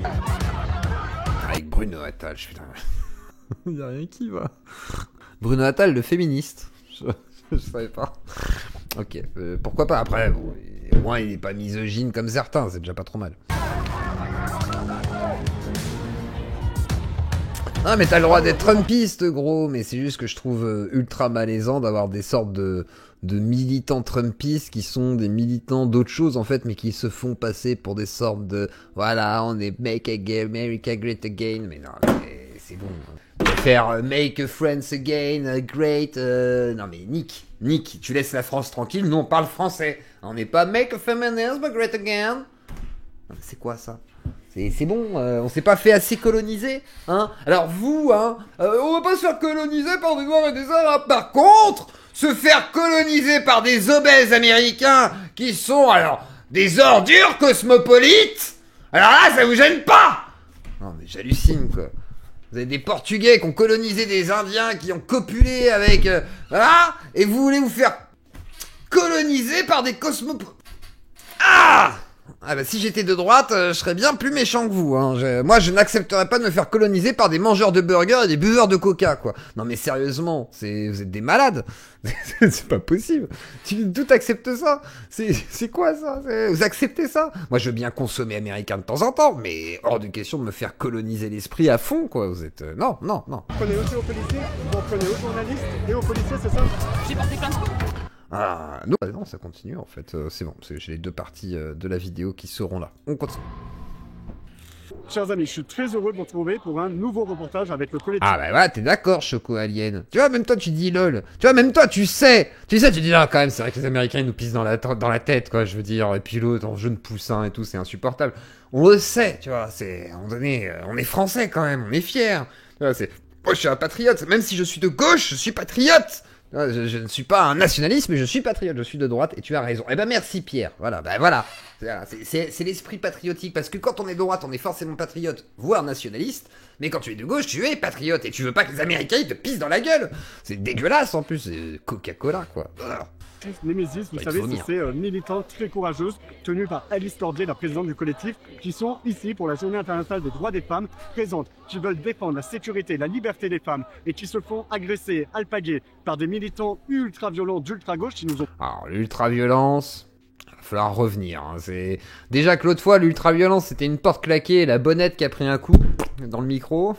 Avec Bruno Attal, putain. Il y a rien qui va. Bruno Attal, le féministe. Je savais pas. Ok, pourquoi pas. Après, bon, au moins il est pas misogyne comme certains, c'est déjà pas trop mal. Ah mais t'as le droit d'être trumpiste, gros, mais c'est juste que je trouve ultra malaisant d'avoir des sortes de militants trumpistes qui sont des militants d'autres choses en fait, mais qui se font passer pour des sortes de voilà, on est Make America Great Again, mais non, mais c'est bon. Faire Make France Again Great, non mais Nick, tu laisses la France tranquille, nous on parle français, on n'est pas Make Feminism Great Again. C'est quoi ça? C'est bon, on s'est pas fait assez coloniser, hein. Alors vous, hein, on va pas se faire coloniser par des Noirs et des Arabes. Par contre, se faire coloniser par des obèses américains qui sont, alors, des ordures cosmopolites, alors là, ça vous gêne pas? Non mais j'hallucine, quoi. Vous avez des Portugais qui ont colonisé des Indiens, qui ont copulé avec... voilà. Et vous voulez vous faire coloniser par des cosmopolites. Ah! Ah bah si j'étais de droite, je serais bien plus méchant que vous. Hein. Moi, je n'accepterais pas de me faire coloniser par des mangeurs de burgers et des buveurs de coca, quoi. Non mais sérieusement, vous êtes des malades. C'est pas possible. Tout accepte ça. C'est quoi ça? Vous acceptez ça? Moi, je veux bien consommer américain de temps en temps, mais hors de question de me faire coloniser l'esprit à fond, quoi. Vous êtes... non. Vous prenez aussi aux policiers, vous en prenez aux journalistes et aux policiers, c'est ça? J'ai porté plainte. Ah non, ça continue en fait, c'est bon, j'ai les deux parties de la vidéo qui seront là. On continue. Chers amis, je suis très heureux de vous retrouver pour un nouveau reportage avec le collectif. Ah bah voilà, t'es d'accord, Choco Alien. Tu vois, même toi tu dis lol. Tu vois, même toi tu sais, tu dis ah quand même, c'est vrai que les Américains ils nous pissent dans la tête, quoi, je veux dire. Et puis l'autre en jeune poussin et tout, c'est insupportable. On le sait, tu vois, à un moment donné, on est français quand même, on est fiers. Tu vois, moi je suis un patriote, même si je suis de gauche, je suis patriote. Je ne suis pas un nationaliste, mais je suis patriote, je suis de droite, et tu as raison. Eh ben merci Pierre, voilà, c'est l'esprit patriotique, parce que quand on est de droite, on est forcément patriote, voire nationaliste, mais quand tu es de gauche, tu es patriote, et tu veux pas que les Américains ils te pissent dans la gueule. C'est dégueulasse en plus, c'est Coca-Cola quoi. Némésis, vous savez, c'est ces militantes très courageuses, tenues par Alice Cordier, la présidente du collectif, qui sont ici pour la Journée internationale des droits des femmes, présentes, qui veulent défendre la sécurité, la liberté des femmes, et qui se font agresser, alpaguer par des militants ultra-violents d'ultra-gauche qui nous ont... Alors, l'ultra-violence... il va falloir revenir, hein. C'est... Déjà que l'autre fois, l'ultra-violence, c'était une porte claquée et la bonnette qui a pris un coup dans le micro...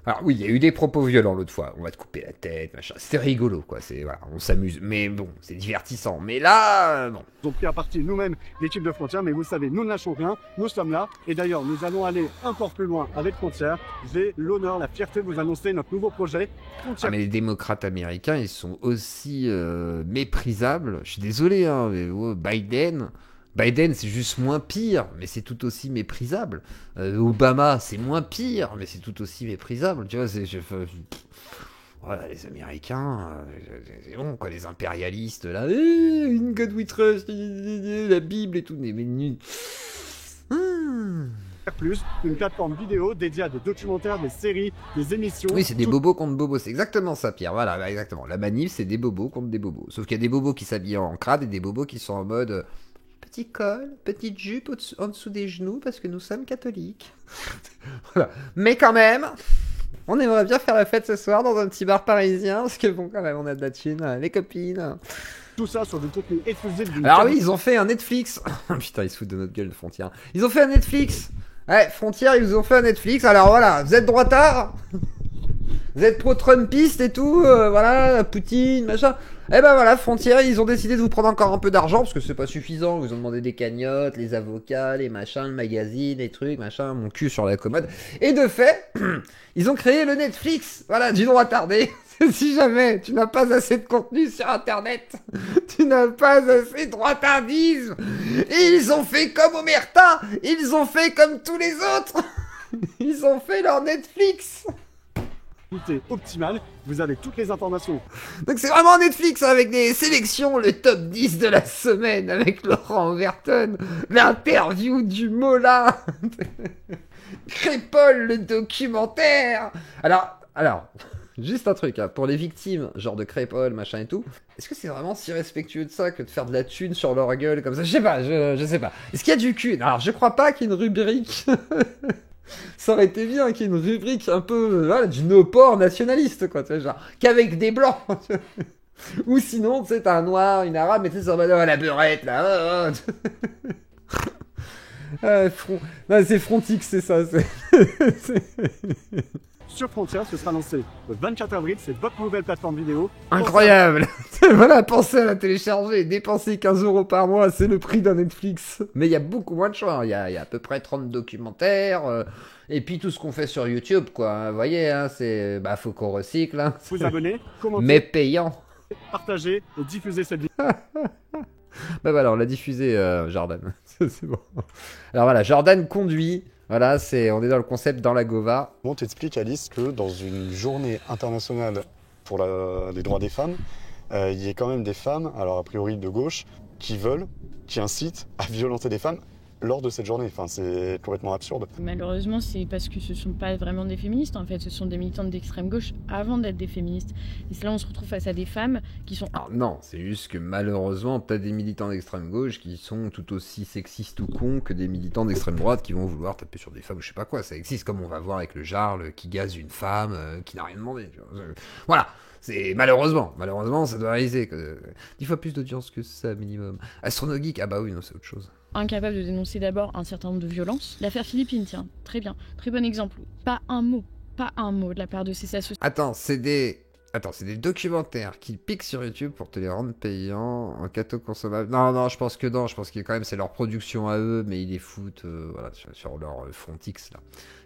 Alors oui, il y a eu des propos violents l'autre fois. On va te couper la tête, machin. C'était rigolo, quoi. Voilà, on s'amuse. Mais bon, c'est divertissant. Mais là, bon. Nous avons pris à partie nous-mêmes l'équipe de Frontières, mais vous savez, nous ne lâchons rien. Nous sommes là. Et d'ailleurs, nous allons aller encore plus loin avec Frontières. J'ai l'honneur, la fierté de vous annoncer notre nouveau projet. Frontières. Ah, mais les démocrates américains, ils sont aussi méprisables. Je suis désolé, hein, mais Biden, c'est juste moins pire, mais c'est tout aussi méprisable. Obama, c'est moins pire, mais c'est tout aussi méprisable. Tu vois, voilà, les Américains, c'est bon, quoi, les impérialistes, là, in God we trust, la Bible et tout, mais Plus, une plateforme vidéo dédiée à des documentaires, des séries, des émissions... Oui, c'est des bobos contre bobos, c'est exactement ça, Pierre, voilà, bah, exactement. La manif, c'est des bobos contre des bobos. Sauf qu'il y a des bobos qui s'habillent en crade et des bobos qui sont en mode... petit col, petite jupe en dessous des genoux parce que nous sommes catholiques. Voilà. Mais quand même, on aimerait bien faire la fête ce soir dans un petit bar parisien parce que bon, quand même, on a de la thune, les copines. Tout ça sur du contenu exclusif. Alors oui, ils ont fait un Netflix. Putain, ils se foutent de notre gueule, de Frontières. Ils ont fait un Netflix. Ouais, Frontières, ils nous ont fait un Netflix. Alors voilà, vous êtes droitard, vous êtes pro-Trumpiste et tout, voilà, Poutine, machin. Eh ben voilà, Frontières, ils ont décidé de vous prendre encore un peu d'argent, parce que c'est pas suffisant, ils vous ont demandé des cagnottes, les avocats, les machins, le magazine, les trucs, machin, mon cul sur la commode. Et de fait, ils ont créé le Netflix, voilà, du droit tardé. Si jamais tu n'as pas assez de contenu sur Internet, tu n'as pas assez de droitardisme. Et ils ont fait comme Omerta, ils ont fait comme tous les autres. Ils ont fait leur Netflix. Optimale, vous avez toutes les informations. Donc c'est vraiment Netflix avec des sélections, le top 10 de la semaine avec Laurent Overton, l'interview du Mola, Crépole le documentaire. Alors, juste un truc, hein, pour les victimes, genre de Crépole, machin et tout, est-ce que c'est vraiment si respectueux de ça que de faire de la thune sur leur gueule comme ça? Je sais pas, je sais pas. Est-ce qu'il y a du cul? Alors je crois pas qu'il y ait une rubrique... Ça aurait été bien qu'il y ait une rubrique un peu voilà, du no-port nationaliste, quoi, tu sais, genre, qu'avec des blancs. Ou sinon, tu sais, t'as un noir, une arabe, mais tu sais, ça va dans la beurette, là. C'est Frontix, c'est ça. Sur Frontières, ce sera lancé le 24 avril, c'est votre nouvelle plateforme vidéo. Incroyable. Voilà, pensez à la télécharger, dépenser 15 € par mois, c'est le prix d'un Netflix. Mais il y a beaucoup moins de choix, hein. Il y a à peu près 30 documentaires, et puis tout ce qu'on fait sur YouTube, quoi. Vous voyez, hein, c'est... Bah, faut qu'on recycle, hein. Vous abonnez, commentez, mais payant. Partagez et diffusez cette vidéo. Bah voilà, on l'a diffusé, Jordan. C'est bon. Alors voilà, Jordan conduit... Voilà, on est dans le concept dans la Gova. On t'explique, Alice, que dans une journée internationale pour les droits des femmes, il y a quand même des femmes, alors a priori de gauche, qui incitent à violenter des femmes lors de cette journée. Enfin, c'est complètement absurde. Malheureusement, c'est parce que ce ne sont pas vraiment des féministes, en fait. Ce sont des militantes d'extrême gauche avant d'être des féministes. Et c'est là où on se retrouve face à des femmes qui sont... Alors non, c'est juste que malheureusement, t'as des militants d'extrême gauche qui sont tout aussi sexistes ou cons que des militants d'extrême droite qui vont vouloir taper sur des femmes ou je sais pas quoi. Ça existe, comme on va voir avec le Jarl qui gaze une femme qui n'a rien demandé. Voilà. C'est malheureusement, ça doit réaliser 10 fois plus d'audience que ça minimum. Astronogeek, ah bah oui, non, c'est autre chose. Incapable de dénoncer d'abord un certain nombre de violences. L'affaire Philippines, tiens, très bien, très bon exemple. Pas un mot de la part de ces associations. Attends, c'est des documentaires qui piquent sur YouTube pour te les rendre payants en cadeau consommable. Non, je pense que quand même c'est leur production à eux, mais ils les foutent voilà, sur leur Frontix là.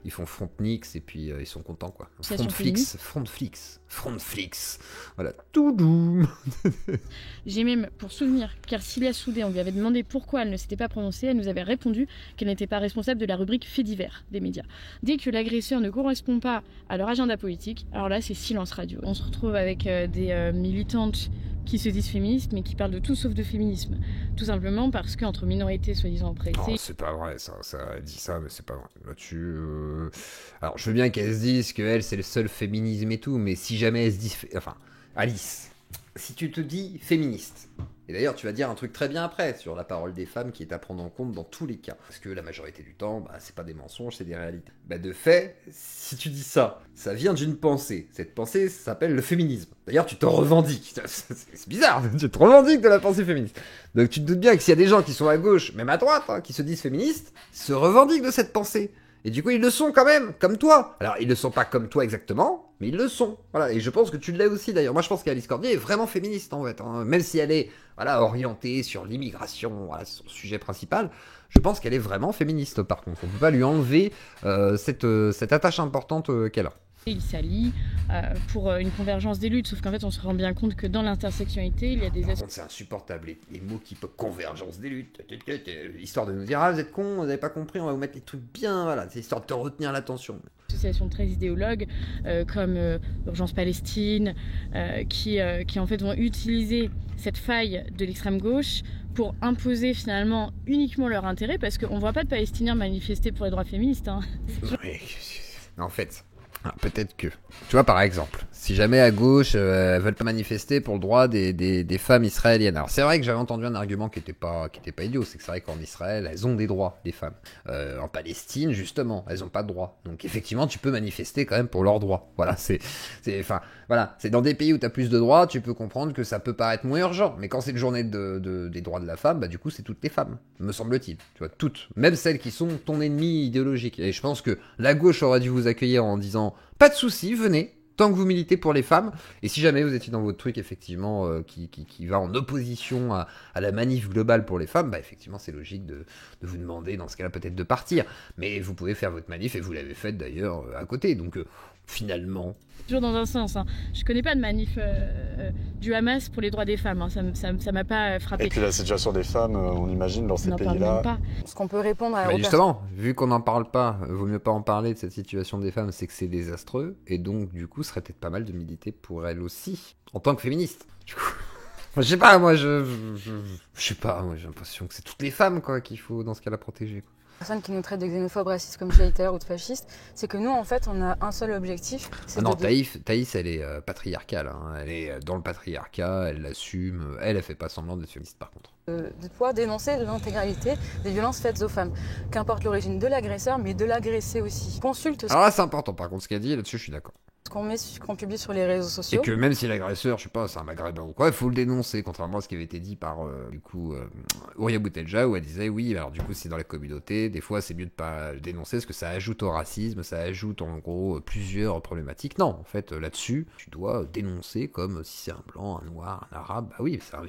Ils font Frontnix et puis ils sont contents quoi. Frontflix. Voilà, tout doux. J'ai même pour souvenir qu'Arcilia Soudé, on lui avait demandé pourquoi elle ne s'était pas prononcée, elle nous avait répondu qu'elle n'était pas responsable de la rubrique faits divers des médias. Dès que l'agresseur ne correspond pas à leur agenda politique, alors là c'est silence radio. On se retrouve avec des militantes qui se disent féministes mais qui parlent de tout sauf de féminisme. Tout simplement parce qu'entre minorités soi-disant oppressées... Non, c'est pas vrai ça elle dit ça mais c'est pas vrai. Là-dessus... Alors je veux bien qu'elle se dise qu'elle c'est le seul féminisme et tout, mais si jamais elle se dit... Enfin, Alice, si tu te dis féministe, et d'ailleurs tu vas dire un truc très bien après sur la parole des femmes qui est à prendre en compte dans tous les cas, parce que la majorité du temps, c'est pas des mensonges, c'est des réalités. De fait, si tu dis ça vient d'une pensée. Cette pensée s'appelle le féminisme. D'ailleurs, tu te revendiques. C'est bizarre, tu te revendiques de la pensée féministe. Donc tu te doutes bien que s'il y a des gens qui sont à gauche, même à droite, qui se disent féministes, se revendiquent de cette pensée. Et du coup, ils le sont quand même, comme toi. Alors, ils le sont pas comme toi exactement, mais ils le sont. Voilà, et je pense que tu l'es aussi d'ailleurs. Moi, je pense qu'Alice Cordier est vraiment féministe en fait. Même si elle est orientée sur l'immigration, c'est son sujet principal, je pense qu'elle est vraiment féministe par contre. On peut pas lui enlever cette attache importante qu'elle a. Il s'allie pour une convergence des luttes, sauf qu'en fait on se rend bien compte que dans l'intersectionnalité il y a des aspects... C'est insupportable, les mots qui peuvent convergence des luttes, histoire de nous dire vous êtes cons, vous n'avez pas compris, on va vous mettre les trucs bien, voilà, c'est histoire de te retenir l'attention. Associations très idéologues comme Urgence Palestine qui en fait vont utiliser cette faille de l'extrême gauche pour imposer finalement uniquement leur intérêt, parce qu'on voit pas de Palestiniens manifester pour les droits féministes. Oui, en fait... Alors, peut-être que, tu vois par exemple, si jamais à gauche elles veulent pas manifester pour le droit des femmes israéliennes. Alors c'est vrai que j'avais entendu un argument qui était pas idiot, c'est que c'est vrai qu'en Israël elles ont des droits, les femmes. En Palestine justement elles ont pas de droits. Donc effectivement tu peux manifester quand même pour leurs droits. Voilà, c'est dans des pays où t'as plus de droits, tu peux comprendre que ça peut paraître moins urgent. Mais quand c'est une journée des droits de la femme, du coup c'est toutes les femmes, me semble-t-il. Tu vois, toutes, même celles qui sont ton ennemi idéologique. Et je pense que la gauche aurait dû vous accueillir en disant pas de soucis, venez, tant que vous militez pour les femmes, et si jamais vous étiez dans votre truc effectivement qui va en opposition à la manif globale pour les femmes, effectivement c'est logique de vous demander dans ce cas-là peut-être de partir, mais vous pouvez faire votre manif, et vous l'avez faite d'ailleurs à côté, donc finalement... Toujours dans un sens, je connais pas de manif du Hamas pour les droits des femmes, ça m'a pas frappé. Et puis la situation des femmes, on imagine dans ces pays-là... Ce qu'on peut répondre à... justement, vu qu'on n'en parle pas, vaut mieux pas en parler de cette situation des femmes, c'est que c'est désastreux, et donc du coup, ce serait peut-être pas mal de militer pour elles aussi, en tant que féministe. Du coup, je sais pas, moi j'ai l'impression que c'est toutes les femmes qu'il faut dans ce cas-là protéger. Personne qui nous traite de xénophobes, racistes comme Scheiter ou de fascistes, c'est que nous en fait on a un seul objectif. Thaïs elle est patriarcale, elle est dans le patriarcat, elle l'assume, elle fait pas semblant d'être féministe par contre. De pouvoir dénoncer l'intégralité des violences faites aux femmes, qu'importe l'origine de l'agresseur, mais de l'agressé aussi. Consulte. Alors là c'est important par contre ce qu'elle dit, là-dessus je suis d'accord. Ce qu'on publie sur les réseaux sociaux. Et que même si l'agresseur, je sais pas, c'est un maghrébin ou quoi, il faut le dénoncer, contrairement à ce qui avait été dit par, Ouria Boutelja, où elle disait, oui, alors du coup, c'est dans la communauté, des fois, c'est mieux de pas le dénoncer, parce que ça ajoute au racisme, ça ajoute, en gros, plusieurs problématiques. Non, en fait, là-dessus, tu dois dénoncer comme si c'est un blanc, un noir, un arabe, oui, c'est un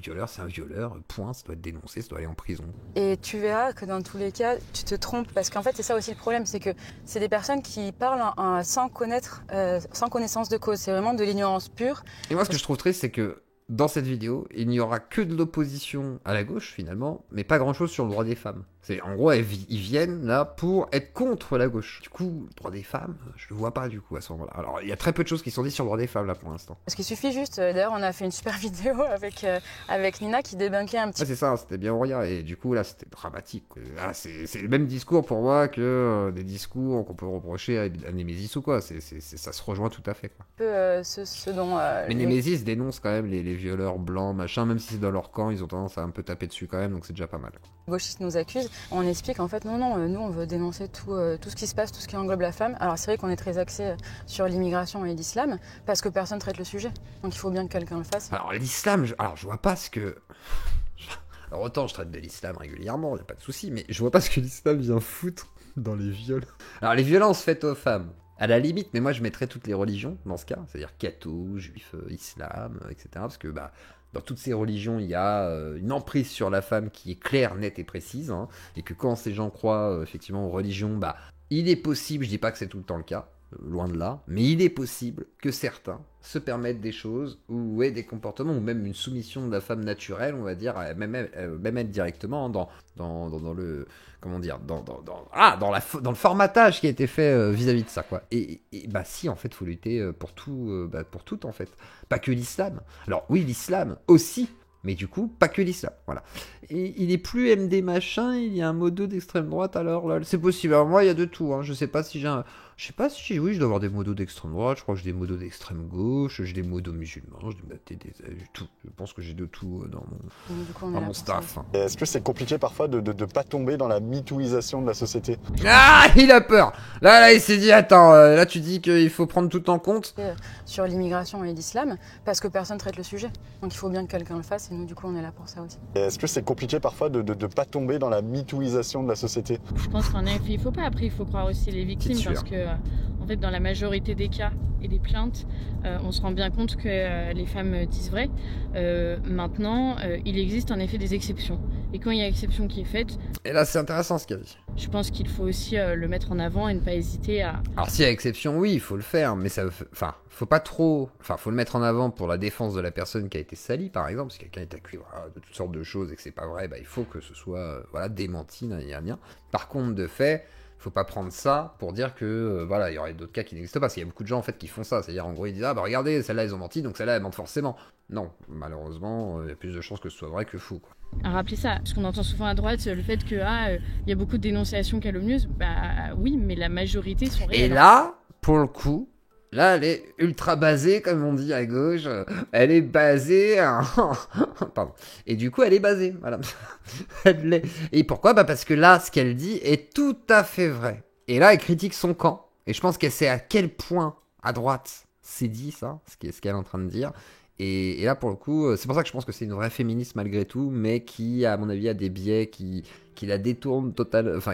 violeur, point, ça doit être dénoncé, ça doit aller en prison. Et tu verras que dans tous les cas, tu te trompes, parce qu'en fait, c'est ça aussi le problème, c'est que c'est des personnes qui parlent sans connaître, sans connaissance de cause, c'est vraiment de l'ignorance pure. Et moi ce que je trouve triste c'est que dans cette vidéo, il n'y aura que de l'opposition à la gauche, finalement, mais pas grand-chose sur le droit des femmes. En gros, ils viennent là pour être contre la gauche. Du coup, le droit des femmes, je le vois pas du coup à ce moment-là. Alors, il y a très peu de choses qui sont dites sur le droit des femmes là pour l'instant. Parce qu'il suffit juste, d'ailleurs, on a fait une super vidéo avec Nina qui débunkait un petit peu. Ouais, c'est ça, c'était bien rien. Et du coup, là, c'était dramatique. Là, c'est le même discours pour moi que des discours qu'on peut reprocher à Némésis ou quoi. Ça se rejoint tout à fait, quoi. Ce dont. Mais Némésis dénonce quand même les violeurs blancs, machin, même si c'est dans leur camp, ils ont tendance à un peu taper dessus quand même, donc c'est déjà pas mal. Les gauchistes nous accusent, on explique en fait non, nous on veut dénoncer tout ce qui se passe, tout ce qui englobe la femme. Alors c'est vrai qu'on est très axé sur l'immigration et l'islam, parce que personne traite le sujet. Donc il faut bien que quelqu'un le fasse. Alors l'islam, je vois pas ce que... Alors autant je traite de l'islam régulièrement, y a pas de souci, mais je vois pas ce que l'islam vient foutre dans les viols. Alors les violences faites aux femmes, à la limite, mais moi je mettrais toutes les religions dans ce cas, c'est-à-dire catho, juif, islam, etc. Parce que dans toutes ces religions, il y a une emprise sur la femme qui est claire, nette et précise, hein, et que quand ces gens croient effectivement aux religions, il est possible, je dis pas que c'est tout le temps le cas, loin de là, mais il est possible que certains se permettent des choses ou aient des comportements ou même une soumission de la femme naturelle, on va dire, même être directement dans le, comment dire, dans le formatage qui a été fait vis-à-vis de ça, quoi. Et si, en fait, faut lutter pour tout, pour tout, en fait, pas que l'islam. Alors oui, l'islam aussi. Mais du coup, pas que l'islam, voilà. Et il est plus MD machin, il y a un modo d'extrême droite, alors là, c'est possible. Alors moi, il y a de tout, hein. Je sais pas si oui, je dois avoir des modos d'extrême droite, je crois que j'ai des modos d'extrême gauche, j'ai des modos musulmans, j'ai tout. Je pense que j'ai de tout dans mon staff. Est-ce que c'est compliqué parfois de pas tomber dans la mitouisation de la société? Ah, il a peur. Là, il s'est dit, attends, là tu dis qu'il faut prendre tout en compte. Sur l'immigration et l'islam, parce que personne traite le sujet. Donc il faut bien que quelqu'un le fasse, et nous du coup on est là pour ça aussi. Est-ce que c'est compliqué parfois de pas tomber dans la mitouisation de la société? Je pense qu'en effet, il faut pas. Après, il faut croire aussi les victimes, parce que en fait, dans la majorité des cas et des plaintes, on se rend bien compte que les femmes disent vrai. Maintenant, il existe en effet des exceptions. Et quand il y a exception qui est faite... Et là, c'est intéressant ce qu'il a dit. Je pense qu'il faut aussi le mettre en avant et ne pas hésiter à... Alors, s'il y a exception, oui, il faut le faire, mais faut pas trop... faut le mettre en avant pour la défense de la personne qui a été salie, par exemple. Si quelqu'un est accusé de toutes sortes de choses et que c'est pas vrai, il faut que ce soit démenti, rien. Par contre, de fait... Faut pas prendre ça pour dire que il y aurait d'autres cas qui n'existent pas, parce qu'il y a beaucoup de gens en fait qui font ça, c'est-à-dire en gros ils disent regardez, celle-là ils ont menti, donc celle-là elle ment forcément. Non, malheureusement, il y a plus de chances que ce soit vrai que faux, quoi. Rappelez ça, parce qu'on entend souvent à droite le fait que y a beaucoup de dénonciations calomnieuses, oui, mais la majorité sont réelles. Et là, pour le coup, là, elle est ultra basée, comme on dit à gauche. Elle est basée... Pardon. Et du coup, elle est basée. Voilà. Elle l'est. Et pourquoi ? Parce que là, ce qu'elle dit est tout à fait vrai. Et là, elle critique son camp. Et je pense qu'elle sait à quel point, à droite, c'est dit ça, ce qu'elle est en train de dire. Et là, pour le coup, c'est pour ça que je pense que c'est une vraie féministe malgré tout, mais qui, à mon avis, a des biais qui la détournent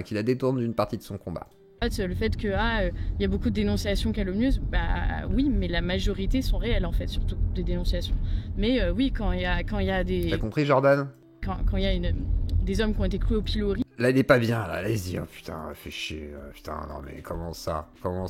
qui la détournent d'une partie de son combat. Le fait que y a beaucoup de dénonciations calomnieuses, oui, mais la majorité sont réelles en fait, surtout des dénonciations. Mais oui, quand il y a des... T'as compris, Jordan ? Quand il y a des hommes qui ont été cloués au pilori. Là, il est pas bien, là, il se dit, putain, fait chier, putain, non mais comment ça,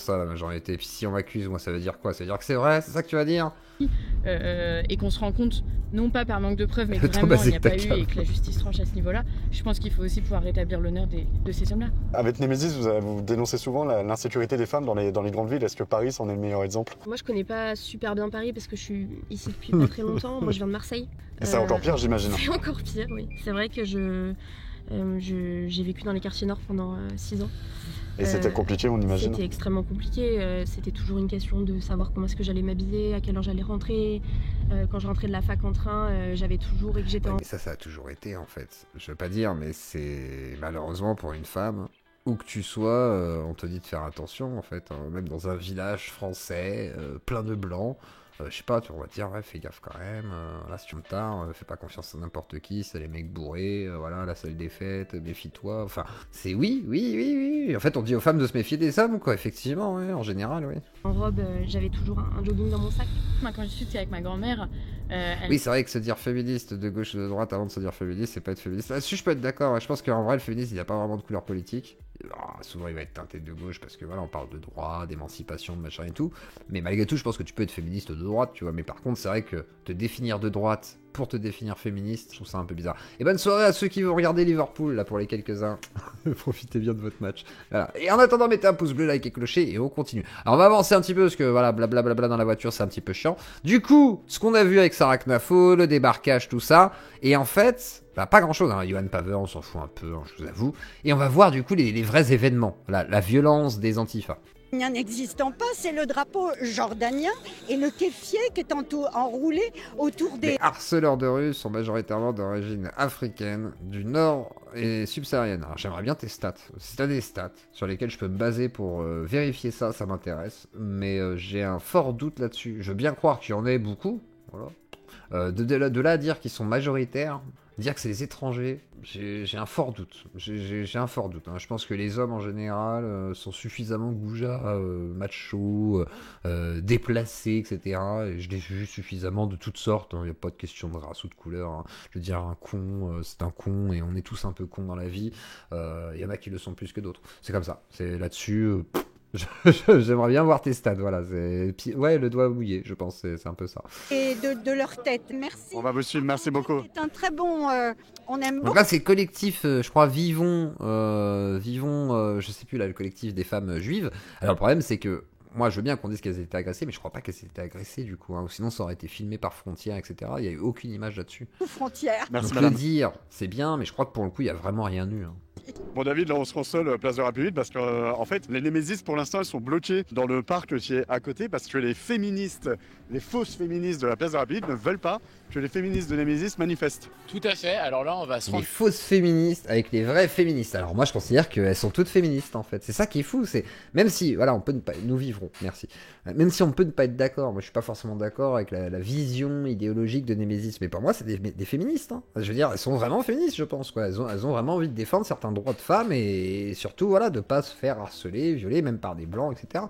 la majorité ? Puis si on m'accuse, moi ça veut dire quoi ? Ça veut dire que c'est vrai, c'est ça que tu vas dire ? Et qu'on se rend compte, non pas par manque de preuves, mais que vraiment il n'y a pas eu et que la justice tranche à ce niveau-là, je pense qu'il faut aussi pouvoir rétablir l'honneur de ces hommes-là. Avec Némésis, vous dénoncez souvent l'insécurité des femmes dans les grandes villes. Est-ce que Paris en est le meilleur exemple ? Moi, je connais pas super bien Paris parce que je suis ici depuis pas très longtemps. Moi, je viens de Marseille. Et c'est encore pire, j'imagine. C'est encore pire, oui. C'est vrai que j'ai vécu dans les quartiers nord pendant 6 ans. Et c'était compliqué, on imagine. C'était extrêmement compliqué. C'était toujours une question de savoir comment est-ce que j'allais m'habiller, à quelle heure j'allais rentrer. Quand je rentrais de la fac en train, j'avais toujours et que j'étais mais ça a toujours été en fait. Je veux pas dire, mais c'est malheureusement pour une femme, où que tu sois, on te dit de faire attention en fait. Même dans un village français, plein de blancs. Je sais pas, on va te dire, ouais, fais gaffe quand même, là si tu me tard, fais pas confiance à n'importe qui, c'est les mecs bourrés, voilà, la salle des fêtes, méfie-toi, enfin, c'est oui. En fait, on dit aux femmes de se méfier des hommes, quoi, effectivement, ouais, en général, oui. En robe, j'avais toujours un jogging dans mon sac. Quand je suis avec ma grand-mère... Oui, c'est vrai que se dire féministe de gauche ou de droite avant de se dire féministe, c'est pas être féministe. Là-dessus, je peux être d'accord, je pense qu'en vrai, le féminisme, il n'y a pas vraiment de couleur politique. souvent il va être teinté de gauche parce que voilà, on parle de droit, d'émancipation, de machin et tout. Mais malgré tout, je pense que tu peux être féministe de droite, tu vois. Mais par contre, c'est vrai que te définir de droite pour te définir féministe, je trouve ça un peu bizarre. Et bonne soirée à ceux qui vont regarder Liverpool, là, pour les quelques-uns. Profitez bien de votre match. Voilà. Et en attendant, mettez un pouce bleu, like et clocher, et on continue. Alors on va avancer un petit peu, parce que voilà, blablabla dans la voiture, c'est un petit peu chiant. Du coup, ce qu'on a vu avec Sarah Knafo, le débarquage, tout ça, et en fait, bah, pas grand-chose, hein. Johan Paver, on s'en fout un peu, hein, je vous avoue. Et on va voir du coup les vrais événements, la violence des Antifa. N'existant pas, c'est le drapeau jordanien et le kéfier qui est enroulé autour des... Les harceleurs de rue sont majoritairement d'origine africaine, du nord et subsaharienne. Alors j'aimerais bien tes stats. Si t'as des stats sur lesquelles je peux me baser pour vérifier ça, ça m'intéresse. Mais j'ai un fort doute là-dessus. Je veux bien croire qu'il y en ait beaucoup. Voilà. De là à dire qu'ils sont majoritaires, dire que c'est des étrangers, j'ai un fort doute. J'ai un fort doute. Hein. Je pense que les hommes en général sont suffisamment goujats, machos, déplacés, etc. Et je les juge suffisamment de toutes sortes. Il n'y a pas de question de race ou de couleur. Hein. Je veux dire, un con, c'est un con, et on est tous un peu cons dans la vie. Il y en a qui le sont plus que d'autres. C'est comme ça. C'est là-dessus. J'aimerais bien voir tes stats, voilà. Ouais, le doigt mouillé, je pense, c'est un peu ça. Et de leur tête, merci. On va vous suivre, merci beaucoup. C'est un très bon... on aime beaucoup. Donc là, c'est collectif, je crois, Vivons, je sais plus là, le collectif des femmes juives. Alors le problème, c'est que moi, je veux bien qu'on dise qu'elles étaient agressées, mais je crois pas qu'elles étaient agressées du coup. Hein. Sinon, ça aurait été filmé par Frontières, etc. Il y a eu aucune image là-dessus. Frontières. Merci, donc madame. le dire, c'est bien, mais je crois que pour le coup, il y a vraiment rien eu. Hein. Bon David, là on se console place de la République parce que en fait les Némésis pour l'instant elles sont bloquées dans le parc qui est à côté parce que les féministes, les fausses féministes de la place de la République ne veulent pas que les féministes de Némésis manifestent. Tout à fait, alors là on va se Les rendre... fausses féministes avec les vraies féministes. Alors moi je considère qu'elles sont toutes féministes en fait. C'est ça qui est fou, c'est même si voilà on peut ne pas, nous vivrons, merci. Même si on peut ne pas être d'accord, moi je suis pas forcément d'accord avec la vision idéologique de Némésis, mais pour moi c'est des féministes. Hein. Je veux dire, elles sont vraiment féministes, je pense quoi. Elles ont vraiment envie de défendre certains droits de femmes et surtout voilà de pas se faire harceler, violer même par des blancs, etc.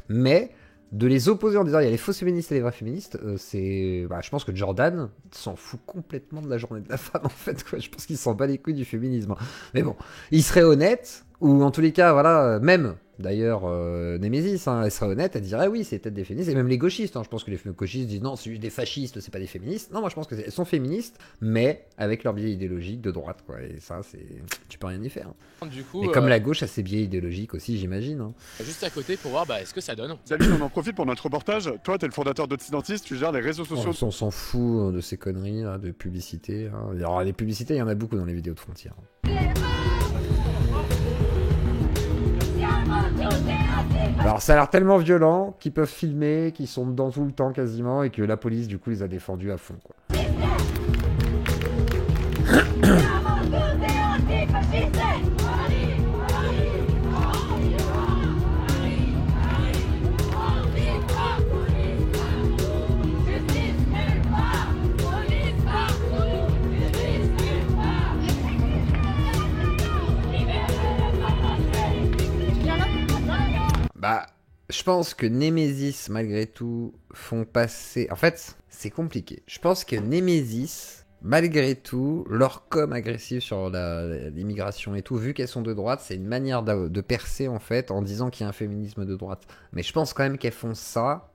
Mais de les opposer en disant il y a les fausses féministes et les vraies féministes, je pense que Jordan s'en fout complètement de la journée de la femme en fait quoi. Je pense qu'il s'en bat les couilles du féminisme. Mais bon, il serait honnête, ou en tous les cas voilà, même d'ailleurs Némésis, hein, elle serait honnête, elle dirait oui c'est peut-être des féministes, et même les gauchistes, hein, je pense que les gauchistes disent non c'est juste des fascistes, c'est pas des féministes. Non moi je pense qu'elles sont féministes, mais avec leur biais idéologique de droite quoi, et ça c'est, tu peux rien y faire. Du coup, et comme la gauche a ses biais idéologiques aussi j'imagine. Hein. Juste à côté pour voir est-ce que ça donne. David, on en profite pour notre reportage. Toi t'es le fondateur d'Occidentis, tu gères les réseaux sociaux. On s'en fout de ces conneries là, de publicité. Hein. Alors les publicités il y en a beaucoup dans les vidéos de Frontières. Alors ça a l'air tellement violent qu'ils peuvent filmer, qu'ils sont dedans tout le temps quasiment et que la police du coup les a défendus à fond quoi. Bah, je pense que Némésis, malgré tout, font passer... En fait, c'est compliqué. Je pense que Némésis, malgré tout, leur com agressive sur l'immigration et tout, vu qu'elles sont de droite, c'est une manière de percer, en fait, en disant qu'il y a un féminisme de droite. Mais je pense quand même qu'elles font ça...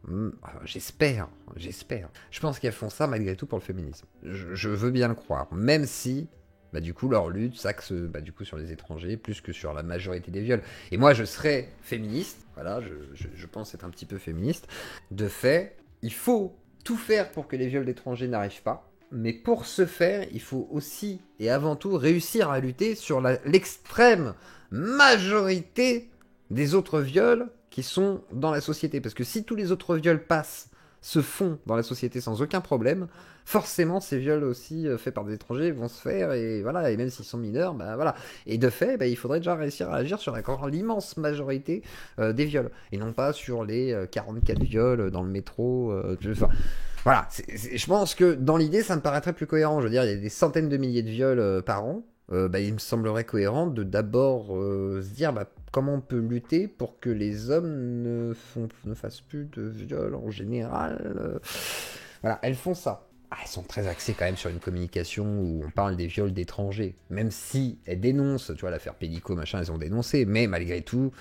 J'espère. Je pense qu'elles font ça, malgré tout, pour le féminisme. Je veux bien le croire. Même si... Bah, du coup, leur lutte s'axe du coup, sur les étrangers plus que sur la majorité des viols. Et moi, je serais féministe, voilà, je pense être un petit peu féministe. De fait, il faut tout faire pour que les viols d'étrangers n'arrivent pas. Mais pour ce faire, il faut aussi et avant tout réussir à lutter sur l'extrême majorité des autres viols qui sont dans la société. Parce que si tous les autres viols se font dans la société sans aucun problème, forcément ces viols aussi faits par des étrangers vont se faire, et voilà, et même s'ils sont mineurs, bah voilà. Et de fait, il faudrait déjà réussir à agir sur l'immense majorité des viols, et non pas sur les 44 viols dans le métro. Voilà, je pense que dans l'idée, ça me paraîtrait plus cohérent. Je veux dire, il y a des centaines de milliers de viols par an. Il me semblerait cohérent de d'abord se dire comment on peut lutter pour que les hommes ne fassent plus de viols en général. Voilà, elles font ça. elles sont très axées quand même sur une communication où on parle des viols d'étrangers. Même si elles dénoncent, tu vois, l'affaire Pénicaud, machin, elles ont dénoncé, mais malgré tout,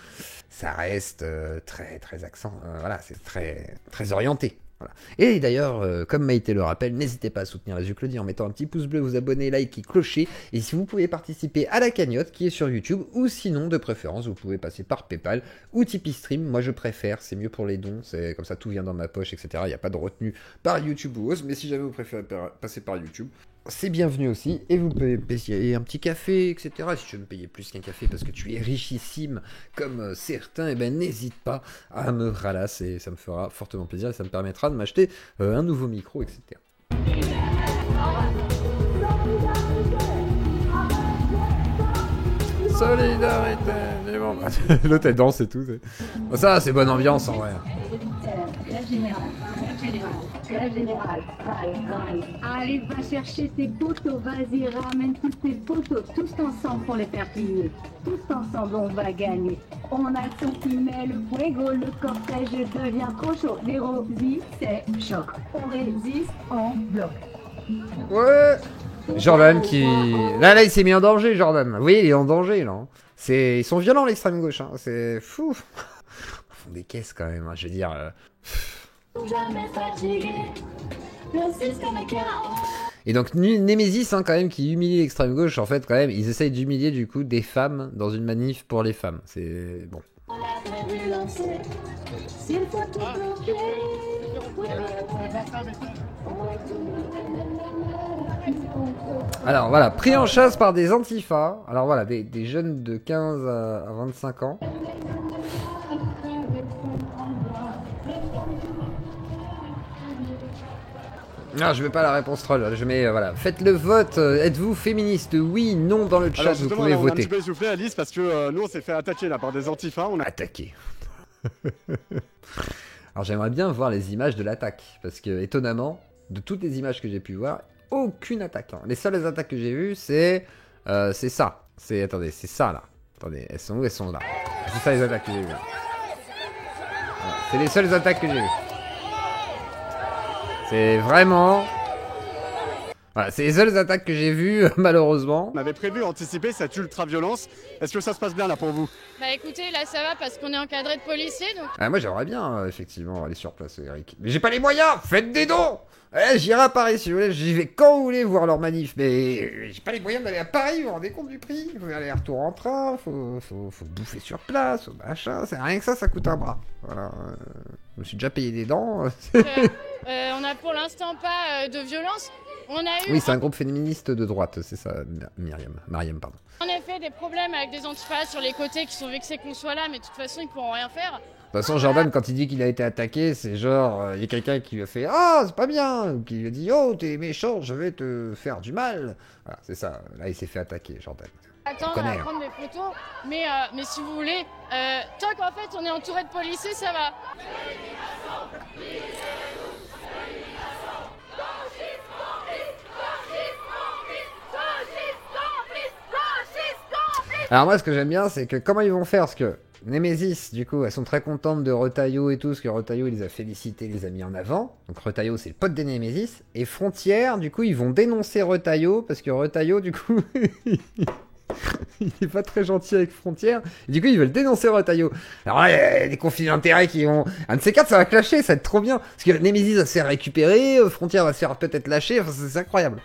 ça reste très, très accent. Voilà, c'est très, très orienté. Voilà. Et d'ailleurs, comme Maïté le rappelle, n'hésitez pas à soutenir la Zuclodie en mettant un petit pouce bleu, vous abonner, like et clocher. Et si vous pouvez participer à la cagnotte qui est sur YouTube, ou sinon, de préférence, vous pouvez passer par Paypal ou Tipeee Stream. Moi, je préfère, c'est mieux pour les dons, c'est comme ça, tout vient dans ma poche, etc. Il n'y a pas de retenue par YouTube ou autre, mais si jamais vous préférez passer par YouTube, c'est bienvenu aussi, et vous pouvez payer un petit café, etc. Si tu veux me payer plus qu'un café parce que tu es richissime comme certains, et ben n'hésite pas à me ralasser, ça me fera fortement plaisir et ça me permettra de m'acheter un nouveau micro, etc. Solidarité, les membres. L'autre elle danse et tout. Bon, ça, c'est bonne ambiance en vrai. La générale, allez, va chercher tes poteaux, vas-y, ramène tous tes poteaux, tous ensemble pour les faire plier. Tous ensemble, on va gagner. On a le son qui met le fuego, le cortège devient trop chaud. Les rosiers, c'est choc. On résiste, on bloque. Ouais. Jordan qui... Là, il s'est mis en danger, Jordan. Vous voyez, il est en danger, là. Ils sont violents, l'extrême gauche. Hein. C'est fou. Ils font des caisses, quand même. Hein. Je veux dire... Jamais fatigué. Et donc Némésis, hein, quand même, qui humilie l'extrême gauche, en fait, quand même, ils essayent d'humilier, du coup, des femmes dans une manif pour les femmes. C'est... bon. Alors voilà, pris en chasse par des antifas. Alors voilà, des jeunes de 15 à 25 ans. Non, je mets pas la réponse troll, je mets, voilà, faites le vote, êtes-vous féministe, oui, non, dans le chat, alors, vous pouvez voter. On a un petit peu essoufflé, Alice, parce que nous, on s'est fait attaquer là par des antifas. On a... Attaqué. Alors j'aimerais bien voir les images de l'attaque, parce que, étonnamment, de toutes les images que j'ai pu voir, aucune attaque. Hein. Les seules attaques que j'ai vues, c'est ça. Attendez, c'est ça, là. Attendez, elles sont où? Elles sont là. C'est ça les attaques que j'ai vues. Voilà. C'est les seules attaques que j'ai vues. C'est vraiment... Voilà, c'est les seules attaques que j'ai vues, malheureusement. On avait prévu anticiper cette ultra-violence. Est-ce que ça se passe bien là pour vous? Bah écoutez, là ça va parce qu'on est encadré de policiers, donc... Ah, moi j'aimerais bien, effectivement, aller sur place, Eric. Mais j'ai pas les moyens. Faites des dons. J'irai à Paris si vous voulez, j'y vais quand vous voulez voir leur manif, mais j'ai pas les moyens d'aller à Paris, vous vous rendez compte du prix? Il faut aller retour en train, faut bouffer sur place, machin, c'est rien que ça coûte un bras. Voilà, je me suis déjà payé des dents. on n'a pour l'instant pas de violence, on a eu... Oui, c'est un groupe féministe de droite, c'est ça, Mariam, pardon. En effet, des problèmes avec des antifas sur les côtés qui sont vexés qu'on soit là, mais de toute façon ils pourront rien faire. De toute façon, Jordan, quand il dit qu'il a été attaqué, c'est genre, il y a quelqu'un qui lui a fait « Ah, c'est pas bien !» ou qui lui a dit « Oh, t'es méchant, je vais te faire du mal !» Voilà, c'est ça. Là, il s'est fait attaquer, Jordan. Attends, on va prendre des photos, mais si vous voulez, tant qu'en fait on est entouré de policiers, ça va. Alors moi, ce que j'aime bien, c'est que comment ils vont faire, parce que Némésis, du coup, elles sont très contentes de Retailleau et tout, parce que Retailleau, il les a félicités, il les a mis en avant. Donc Retailleau, c'est le pote des Némésis. Et Frontière, du coup, ils vont dénoncer Retailleau, parce que Retailleau, du coup, il est pas très gentil avec Frontière. Et du coup, ils veulent dénoncer Retailleau. Alors là, il y a des conflits d'intérêts qui vont... Un de ces quatre, ça va clasher, ça va être trop bien. Parce que Némésis va se faire récupérer, Frontière va se faire peut-être lâcher, enfin, c'est incroyable.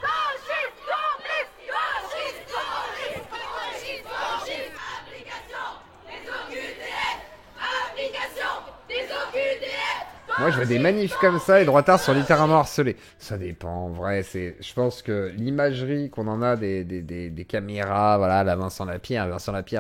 Moi, je vois des manifs comme ça, les droitards sont littéralement harcelés. Ça dépend, en vrai. Je pense que l'imagerie qu'on en a des caméras, voilà, la Vincent Lapierre,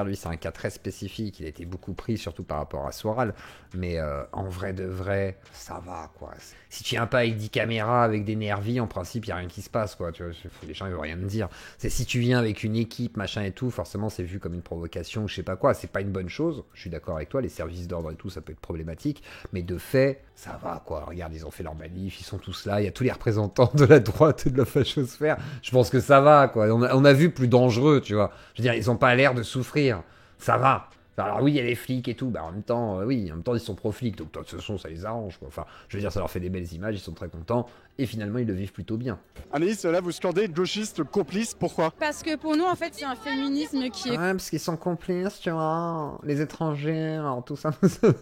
lui, c'est un cas très spécifique. Il a été beaucoup pris, surtout par rapport à Soral. Mais en vrai de vrai, ça va, quoi. Si tu viens pas avec 10 caméras, avec des nervis, en principe, il n'y a rien qui se passe, quoi. Tu vois, les gens, ils veulent rien me dire. C'est si tu viens avec une équipe, machin et tout, forcément, c'est vu comme une provocation ou je sais pas quoi. C'est pas une bonne chose. Je suis d'accord avec toi, les services d'ordre et tout, ça peut être problématique. Mais de fait, ça va, quoi. Regarde, ils ont fait leur manif, ils sont tous là. Il y a tous les représentants de la droite et de la fachosphère. Je pense que ça va, quoi. On a vu plus dangereux, tu vois. Je veux dire, ils ont pas l'air de souffrir. Ça va. Alors oui, il y a les flics et tout, bah en même temps, oui, en même temps ils sont pro-flics, donc de toute façon ça les arrange, quoi. Enfin, je veux dire, ça leur fait des belles images, ils sont très contents, et finalement ils le vivent plutôt bien. Anaïs, là vous scandez gauchiste complice, pourquoi? Parce que pour nous, en fait, c'est un féminisme qui est... Ouais, parce qu'ils sont complices, tu vois, les étrangers, alors tout ça,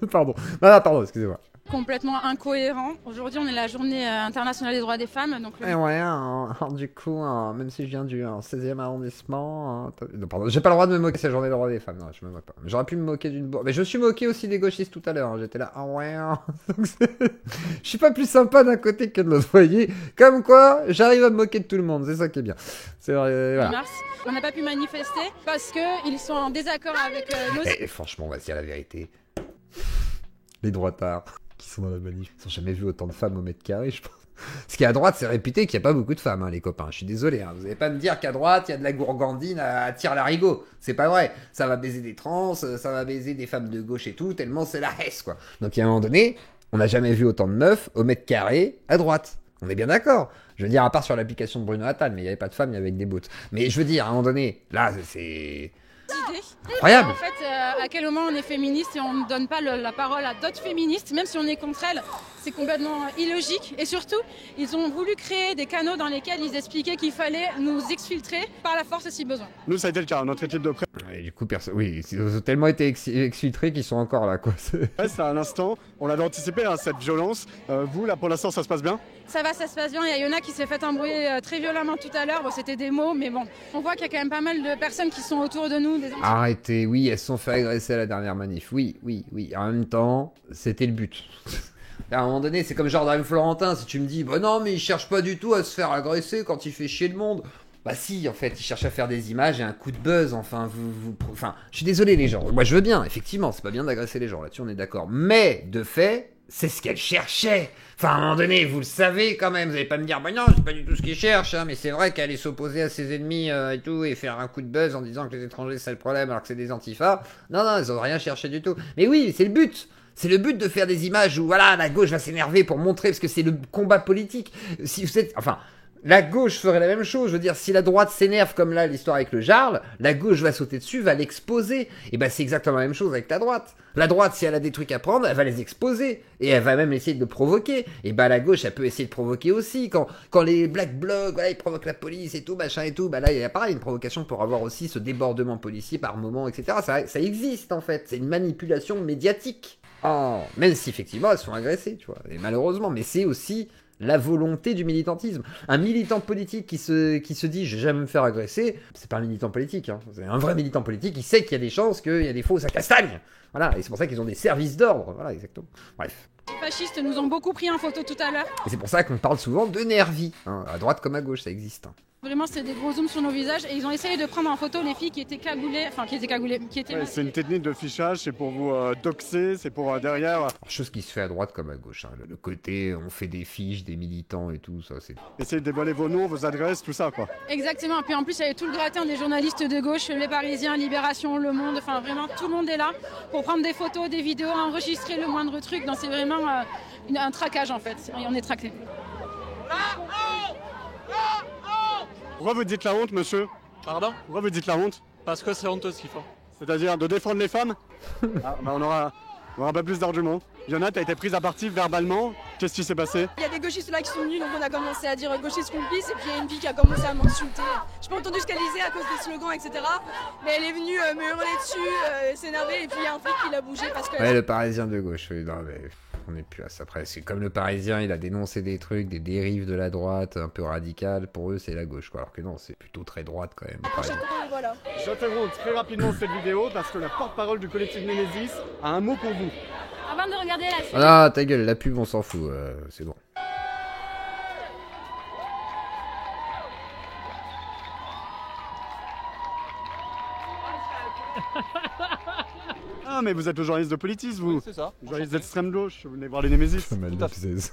pardon. Ah, pardon, excusez-moi. complètement incohérent. Aujourd'hui, on est la journée internationale des droits des femmes. Donc Et ouais, alors, du coup, même si je viens du 16e arrondissement... non, pardon, j'ai pas le droit de me moquer de cette journée des droits des femmes, non, je me moque pas. J'aurais pu me moquer d'une... Mais je me suis moqué aussi des gauchistes tout à l'heure, hein. J'étais là, ah ouais... Je suis pas plus sympa d'un côté que de l'autre, voyez. Comme quoi, j'arrive à me moquer de tout le monde, c'est ça qui est bien. C'est vrai, voilà. Mars, on n'a pas pu manifester parce qu'ils sont en désaccord avec nos... Et franchement, on va se dire la vérité. Les droitards qui sont dans la manif, ils n'ont jamais vu autant de femmes au mètre carré, je pense. Parce qu'à droite, c'est réputé qu'il n'y a pas beaucoup de femmes, hein, les copains. Je suis désolé, hein. Vous n'allez pas me dire qu'à droite, il y a de la gourgandine à tire-larigot. C'est pas vrai. Ça va baiser des trans, ça va baiser des femmes de gauche et tout, tellement c'est la hesse, quoi. Donc, il y a un moment donné, on n'a jamais vu autant de meufs au mètre carré à droite. On est bien d'accord. Je veux dire, à part sur l'application de Bruno Attal, mais il n'y avait pas de femmes, il y avait que des bottes. Mais je veux dire, à un moment donné, là, c'est... incroyable. En fait, à quel moment on est féministe et on ne donne pas la parole à d'autres féministes, même si on est contre elles, c'est complètement illogique. Et surtout, ils ont voulu créer des canaux dans lesquels ils expliquaient qu'il fallait nous exfiltrer par la force si besoin. Nous, ça a été le cas, notre équipe de presse. Et du coup, oui, ils ont tellement été exfiltrés qu'ils sont encore là, quoi. C'est à l'instant, on avait anticipé cette violence. Vous, là, pour l'instant, ça se passe bien? Ça va, ça se passe bien. Il y a Yona qui s'est fait embrouiller très violemment tout à l'heure. Bon, c'était des mots, mais bon, on voit qu'il y a quand même pas mal de personnes qui sont autour de nous. Arrêtez, oui, elles se sont fait agresser à la dernière manif. Oui. En même temps, c'était le but. À un moment donné, c'est comme Jordan Florentin. Si tu me dis, bah non, mais il cherche pas du tout à se faire agresser quand il fait chier le monde. Bah si, en fait, il cherche à faire des images et un coup de buzz. Enfin, enfin, je suis désolé les gens. Moi, je veux bien, effectivement, c'est pas bien d'agresser les gens. Là-dessus, on est d'accord. Mais de fait, c'est ce qu'elle cherchait. Enfin, à un moment donné, vous le savez quand même. Vous allez pas me dire, bah non, c'est pas du tout ce qu'il cherche. Hein, mais c'est vrai qu'elle allait s'opposer à ses ennemis et tout et faire un coup de buzz en disant que les étrangers c'est le problème alors que c'est des antifas. Non, ils ont rien cherché du tout. Mais oui, c'est le but. C'est le but de faire des images où, voilà, la gauche va s'énerver pour montrer, parce que c'est le combat politique. Si vous êtes, enfin, la gauche ferait la même chose. Je veux dire, si la droite s'énerve comme là, l'histoire avec le Jarl, la gauche va sauter dessus, va l'exposer. Et ben, c'est exactement la même chose avec la droite. La droite, si elle a des trucs à prendre, elle va les exposer. Et elle va même essayer de provoquer. Et ben, la gauche, elle peut essayer de provoquer aussi. Quand les Black Blocs, voilà, ils provoquent la police et tout, machin et tout, bah là, il y a pareil, une provocation pour avoir aussi ce débordement policier par moment, etc. Ça existe, en fait. C'est une manipulation médiatique. Oh, même si effectivement elles sont agressées, tu vois, et malheureusement, mais c'est aussi la volonté du militantisme. Un militant politique qui se dit je vais jamais me faire agresser, c'est pas un militant politique, hein. C'est un vrai militant politique qui sait qu'il y a des chances, qu'il y a des fausses à castagne. Voilà, et c'est pour ça qu'ils ont des services d'ordre, voilà, exactement. Bref. Les fascistes nous ont beaucoup pris en photo tout à l'heure. Et c'est pour ça qu'on parle souvent de nervis, hein, à droite comme à gauche, ça existe. Hein. Vraiment, c'est des gros zooms sur nos visages et ils ont essayé de prendre en photo les filles qui étaient cagoulées, Ouais, c'est une technique de fichage, c'est pour vous doxer, c'est pour derrière... Chose qui se fait à droite comme à gauche, hein. Le côté, on fait des fiches, des militants et tout, ça c'est... Essayez de dévoiler vos noms, vos adresses, tout ça, quoi. Exactement, puis en plus il y avait tout le gratin des journalistes de gauche, Les Parisiens, Libération, Le Monde, enfin vraiment tout le monde est là pour prendre des photos, des vidéos, enregistrer le moindre truc, donc c'est vraiment un traquage en fait, et on est traqué. Pourquoi vous dites la honte, monsieur? Pardon? Pourquoi vous dites la honte? Parce que c'est honteux ce qu'ils font. C'est-à-dire de défendre les femmes? Ah, bah on aura pas plus d'arguments. Yona, t'as été prise à partie verbalement. Qu'est-ce qui s'est passé? Il y a des gauchistes là qui sont venus, donc on a commencé à dire gauchiste complice, et puis il y a une fille qui a commencé à m'insulter. J'ai pas entendu ce qu'elle disait à cause des slogans, etc. Mais elle est venue me hurler dessus, s'énerver, et puis il y a un flic qui l'a bougé parce que... Ouais, le Parisien de gauche, oui, non mais... On n'est plus à ça. Après, c'est comme le Parisien, il a dénoncé des trucs, des dérives de la droite, un peu radicales. Pour eux, c'est la gauche, quoi. Alors que non, c'est plutôt très droite, quand même. Voilà. J'interromps très rapidement cette vidéo parce que la porte-parole du collectif Némésis a un mot pour vous. Avant de regarder la suite... Ah, ta gueule, la pub, on s'en fout. C'est bon. Ah, mais vous êtes le journaliste de Politis, vous? Oui, c'est ça. Journaliste d'extrême gauche, vous venez voir les Némésis. Pas mal de 16.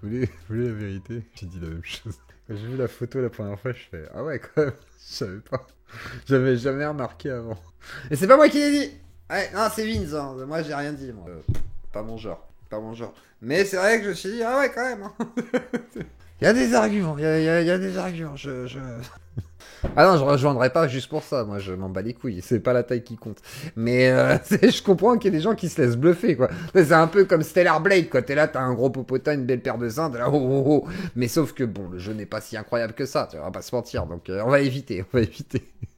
Vous voulez la vérité? J'ai dit la même chose. Quand j'ai vu la photo la première fois, je fais ah ouais, quand même, je savais pas. J'avais jamais remarqué avant. Et c'est pas moi qui l'ai dit! Ouais, non, c'est Vince, hein. Moi j'ai rien dit, moi. Pas mon genre. Mais c'est vrai que je me suis dit ah ouais, quand même. Il y a des arguments, il y a des arguments, Ah non, je rejoindrai pas juste pour ça, moi je m'en bats les couilles, c'est pas la taille qui compte. Mais je comprends qu'il y ait des gens qui se laissent bluffer, quoi. C'est un peu comme Stellar Blade, quoi. T'es là, t'as un gros popotin, une belle paire de seins, t'es là, oh, oh, oh. Mais sauf que, bon, le jeu n'est pas si incroyable que ça, tu vas pas se mentir, donc on va éviter.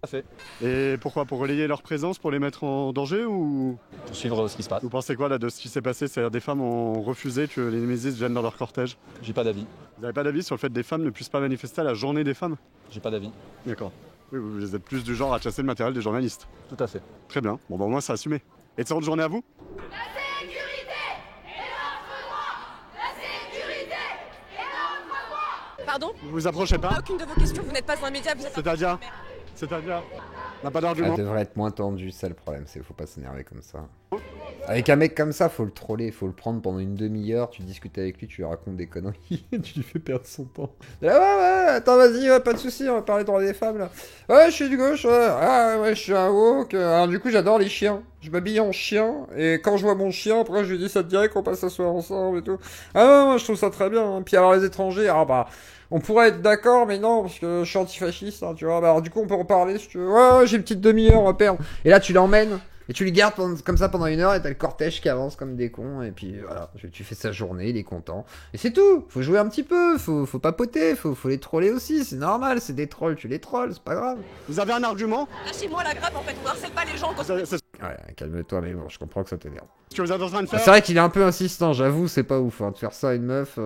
Parfait. Et pourquoi? Pour relayer leur présence, pour les mettre en danger ou pour suivre ce qui se passe. Vous pensez quoi là de ce qui s'est passé? C'est-à-dire des femmes ont refusé que les Némésis viennent dans leur cortège? J'ai pas d'avis. Vous n'avez pas d'avis sur le fait que des femmes ne puissent pas manifester à la journée des femmes? J'ai pas d'avis. D'accord. Oui, vous êtes plus du genre à chasser le matériel des journalistes. Tout à fait. Très bien. Bon, bah au moins c'est assumé. Et de cette journée à vous? Pardon? Vous vous approchez pas? Aucune de vos questions, vous n'êtes pas un média, vous êtes C'est-à-dire? On n'a pas d'argument. Ça devrait être moins tendu, c'est le problème, c'est faut pas s'énerver comme ça. Avec un mec comme ça, faut le troller, faut le prendre pendant une demi-heure, tu discutes avec lui, tu lui racontes des conneries, tu lui fais perdre son temps. Là, ouais, attends, vas-y, ouais, pas de soucis, on va parler droit des femmes là. Ouais, je suis de gauche, ouais, je suis un woke. Alors du coup, j'adore les chiens. Je m'habille en chien, et quand je vois mon chien, après je lui dis ça te dirait qu'on passe s'asseoir ensemble et tout. Ah ouais, moi je trouve ça très bien. Puis alors les étrangers, ah bah... On pourrait être d'accord, mais non, parce que je suis antifasciste, hein, tu vois. Bah, alors, du coup, on peut reparler si tu veux. Ouais, j'ai une petite demi-heure, on va perdre. Et là, tu l'emmènes, et tu les gardes comme ça pendant une heure, et t'as le cortège qui avance comme des cons, et puis voilà, tu fais sa journée, il est content. Et c'est tout. Faut jouer un petit peu, faut papoter, faut les troller aussi, c'est normal, c'est des trolls, tu les trolls, c'est pas grave. Vous avez un argument? Lâchez-moi la grappe en fait, on harcèle pas les gens quand Ouais, calme-toi, mais bon, je comprends que ça t'énerve. Ce que vous êtes en train de faire? C'est vrai qu'il est un peu insistant, j'avoue, c'est pas ouf, hein, de faire ça à une meuf,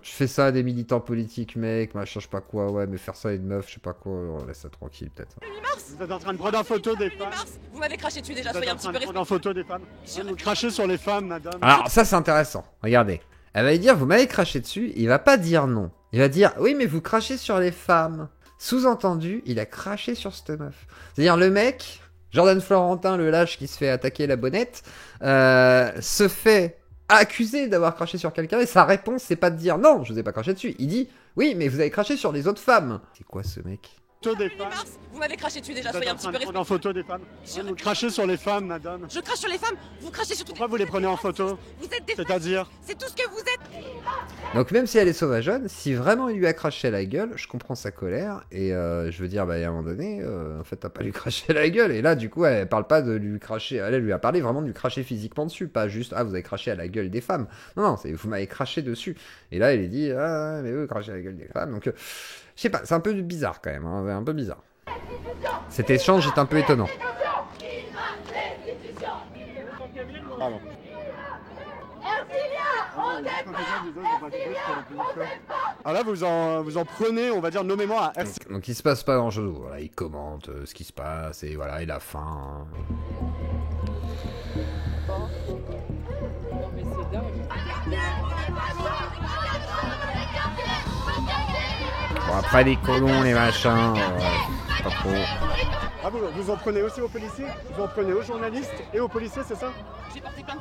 tu fais ça à des militants politiques, mec, machin, je sais pas quoi, ouais, mais faire ça à une meuf, je sais pas quoi, on laisse ça tranquille, peut-être. Vous êtes en train de prendre en photo des femmes? Vous m'avez craché dessus déjà, soyez un petit peu respectueux. En photo des femmes? Vous crachez sur les femmes, madame? Alors, ça, c'est intéressant, regardez. Elle va lui dire, vous m'avez craché dessus, il va pas dire non. Il va dire, oui, mais vous crachez sur les femmes. Sous-entendu, il a craché sur cette meuf. C'est-à-dire, le mec... Jordan Florentin, le lâche qui se fait attaquer la bonnette, se fait accuser d'avoir craché sur quelqu'un et sa réponse c'est pas de dire non, je vous ai pas craché dessus. Il dit oui, mais vous avez craché sur les autres femmes. C'est quoi ce mec? Des femmes. Vous m'avez craché dessus déjà, soyez un petit peu respectueux. En photo des femmes. Vous crachez sur les femmes, madame. Je crache sur les femmes, vous crachez sur toutes. Pourquoi vous les prenez en photo? Vous êtes des... C'est-à-dire? C'est tout ce que vous êtes. Donc même si elle est sauvageonne, si vraiment il lui a craché à la gueule, je comprends sa colère et je veux dire, bah, à un moment donné, en fait t'as pas lui craché à la gueule et là du coup elle parle pas de lui cracher, elle lui a parlé vraiment de lui cracher physiquement dessus, pas juste ah vous avez craché à la gueule des femmes. Non, c'est vous m'avez craché dessus. Et là elle dit ah mais vous crachez à la gueule des femmes. Donc je sais pas, c'est un peu bizarre quand même, hein, un peu bizarre. Cet échange est un peu étonnant. Pardon. Alors là, vous en prenez, on va dire, nommément à RC. Donc il se passe pas grand-chose. Voilà, il commente ce qui se passe et voilà, il a faim. Bon, après les colons, les machins, pas trop. Ah, vous en prenez aussi aux policiers? Vous en prenez aux journalistes et aux policiers, c'est ça? J'ai porté plainte.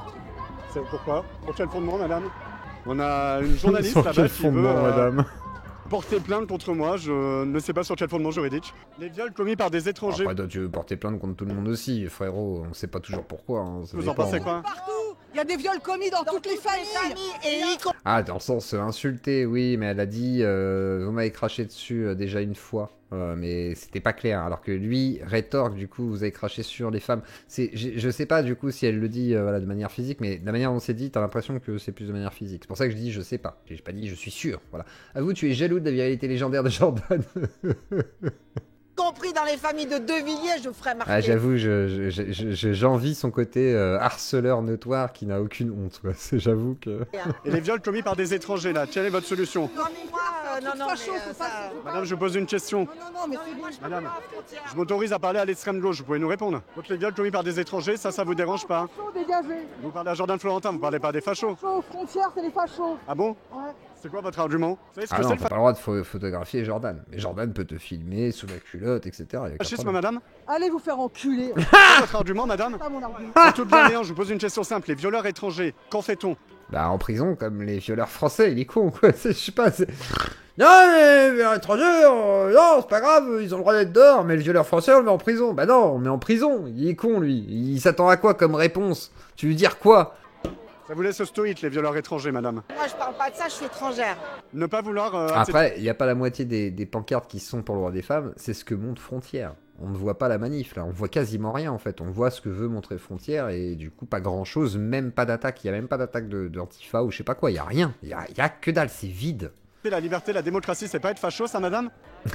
Pourquoi? Pour quel fondement, madame? On a une journaliste là-bas qui veut madame porter plainte contre moi, je ne sais pas sur quel fondement juridique. Les viols commis par des étrangers... Après, toi, tu veux porter plainte contre tout le monde aussi, frérot, on sait pas toujours pourquoi. Hein, vous en pensez quoi? Partout, il y a des viols commis dans toutes les familles. Ah, dans le sens insulté, oui, mais elle a dit, vous m'avez craché dessus déjà une fois. Mais c'était pas clair, alors que lui rétorque du coup vous avez craché sur les femmes. Je sais pas du coup si elle le dit voilà, de manière physique, mais de la manière dont c'est dit, t'as l'impression que c'est plus de manière physique. C'est pour ça que je dis je sais pas. J'ai pas dit je suis sûr. Voilà. Avoue, tu es jaloux de la virilité légendaire de Jordan. Compris dans les familles de De Villiers, je ferais marquer. Ah, j'avoue, j'envie son côté harceleur notoire qui n'a aucune honte. J'avoue que. Et les viols commis par des étrangers là, quelle est votre solution? Non mais moi, non, Madame, je pose une question. Non, mais c'est bon, madame, je m'autorise à parler à l'extrême gauche, vous pouvez nous répondre. Donc les viols commis par des étrangers, ça vous dérange pas? Dégagez. Vous parlez à Jordan Florentin, vous parlez pas des fachos? Aux frontières, c'est les fachos. Ah bon? Ouais. C'est quoi votre argument? Vous savez ce ah que non, c'est t'as pas le droit de photographier Jordan. Mais Jordan peut te filmer sous la culotte, etc. Fascisme, madame? Allez vous faire enculer. C'est votre argument, madame? C'est pas mon argument. En toute bienveillance, je vous pose une question simple. Les violeurs étrangers, qu'en fait-on? Bah en prison, comme les violeurs français, il est con, quoi. Je sais pas, c'est... Non, mais les violeurs étrangers, non, c'est pas grave, ils ont le droit d'être dehors, mais le violeur français, on le met en prison. Bah non, on le met en prison, il est con, lui. Il s'attend à quoi comme réponse? Tu veux dire quoi? Ça vous laisse stoïque, les violeurs étrangers, madame. Moi, je parle pas de ça, je suis étrangère. Ne pas vouloir... Après, il n'y a pas la moitié des pancartes qui sont pour le droit des femmes, c'est ce que montre Frontières. On ne voit pas la manif, là. On voit quasiment rien, en fait. On voit ce que veut montrer Frontières, et du coup, pas grand-chose, même pas d'attaque. Il n'y a même pas d'attaque d'Antifa ou je sais pas quoi. Il n'y a rien. Il y a que dalle, c'est vide. La liberté, la démocratie, c'est pas être facho, ça, madame?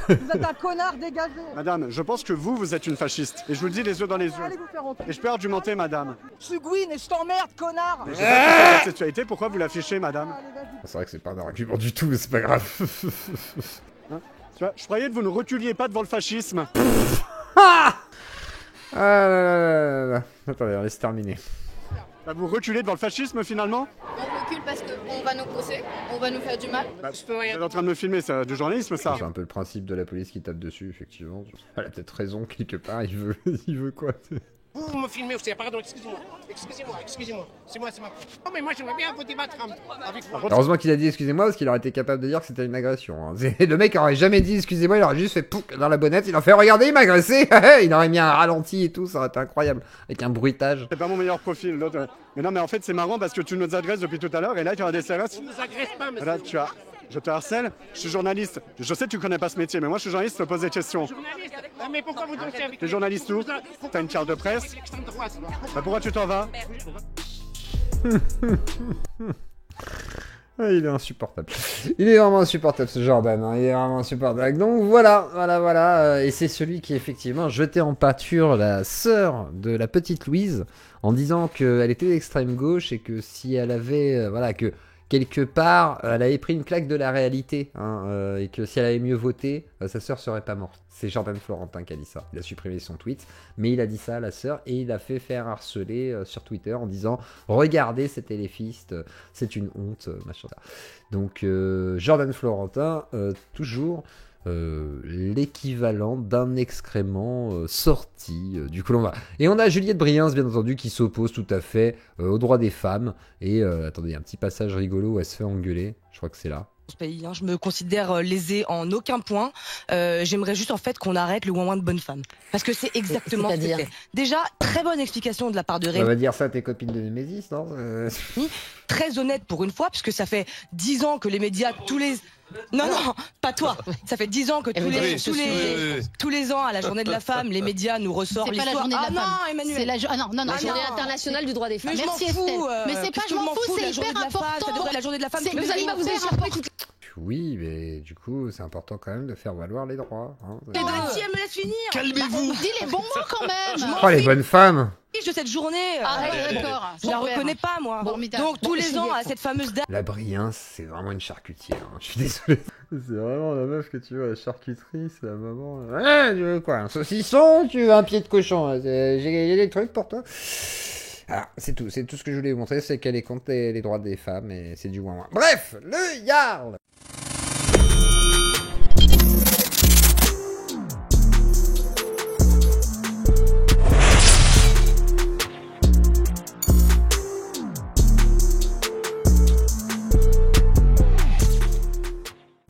Vous êtes un connard, dégagé. Madame, je pense que vous êtes une fasciste. Et je vous le dis les yeux dans les yeux. Allez vous faire entendre. Et je peux argumenter, madame. Je suis Gwyn et je t'emmerde, connard. Mais j'ai pas cette sexualité, pourquoi vous l'affichez, madame? C'est vrai que c'est pas un argument du tout, mais c'est pas grave. Hein, tu vois, je croyais que vous ne reculiez pas devant le fascisme. Attendez, on laisse terminer. Bah, vous reculez devant le fascisme, finalement? On recule parce qu'on va nous pousser, on va nous faire du mal. Bah, vous êtes en train de me filmer, c'est du journalisme, ça. C'est un peu le principe de la police qui tape dessus, effectivement. Elle a peut-être raison, quelque part, il veut quoi? Vous me filmez aussi, pardon, excusez-moi. C'est moi. Oh, mais moi j'aimerais bien vous débattre avec vous. Heureusement qu'il a dit excusez-moi, parce qu'il aurait été capable de dire que c'était une agression. Hein. Le mec aurait jamais dit excusez-moi, il aurait juste fait pouc dans la bonnette, il aurait fait regardez, il m'a agressé. Il aurait mis un ralenti et tout, ça aurait été incroyable. Avec un bruitage. C'est pas mon meilleur profil, l'autre. Mais non, mais en fait, c'est marrant parce que tu nous agresses depuis tout à l'heure et là, tu as des CRS. Je ne vous agresse pas, monsieur. Là, je te harcèle, je suis journaliste. Je sais que tu connais pas ce métier, mais moi je suis journaliste, je te pose des questions. Journaliste? Mais pourquoi vous dansez avec... T'es journaliste où? T'as une carte de presse? Bah pourquoi tu t'en vas? Ah, il est insupportable. Il est vraiment insupportable ce Jordan, hein. Il est vraiment insupportable. Donc voilà. Et c'est celui qui effectivement jetait en pâture la sœur de la petite Louise en disant qu'elle était d'extrême gauche et que si elle avait... que quelque part, elle avait pris une claque de la réalité, hein, et que si elle avait mieux voté, sa sœur serait pas morte. C'est Jordan Florentin qui a dit ça. Il a supprimé son tweet, mais il a dit ça à la sœur, et il a fait faire harceler sur Twitter en disant « Regardez cet téléfiste, c'est une honte, machin. » Donc Jordan Florentin, toujours... l'équivalent d'un excrément sorti du colon. Et on a Juliette Briens, bien entendu, qui s'oppose tout à fait aux droits des femmes. Et attendez, un petit passage rigolo où elle se fait engueuler. Je crois que c'est là. Ce pays, hein, je me considère lésée en aucun point. J'aimerais juste en fait qu'on arrête le ouin-ouin de bonne femme. Parce que c'est exactement ce que c'est. Déjà, très bonne explication de la part de Rémi. On va dire ça à tes copines de Némésis, non? Très honnête pour une fois, puisque ça fait 10 ans que les médias, tous les... Non, pas toi. Ça fait 10 ans que tous les ans, à la journée de la femme, les médias nous ressortent l'histoire. C'est pas la journée de la femme. Non, Emmanuel. C'est la journée internationale du droit des femmes. Merci Estelle. Mais c'est pas je m'en fous, c'est hyper important. La journée de la femme, vous allez pas vous échapper toute... Oui, mais du coup, c'est important quand même de faire valoir les droits. Hein. Elle me laisse finir. Calmez-vous. Dis les bons mots quand même. Oh, les bonnes femmes. De cette journée, d'accord. Je la reconnais pas, moi. Donc tous les ans, à cette fameuse date. La Briens, c'est vraiment une charcutière. Hein. Je suis désolé. C'est vraiment la meuf que tu veux à la charcuterie, c'est la maman. Tu veux quoi? Un saucisson? Tu veux un pied de cochon? J'ai des trucs pour toi. Alors, c'est tout ce que je voulais vous montrer, c'est qu'elle est contre les droits des femmes et c'est du ouin-ouin. Bref, le Yarl.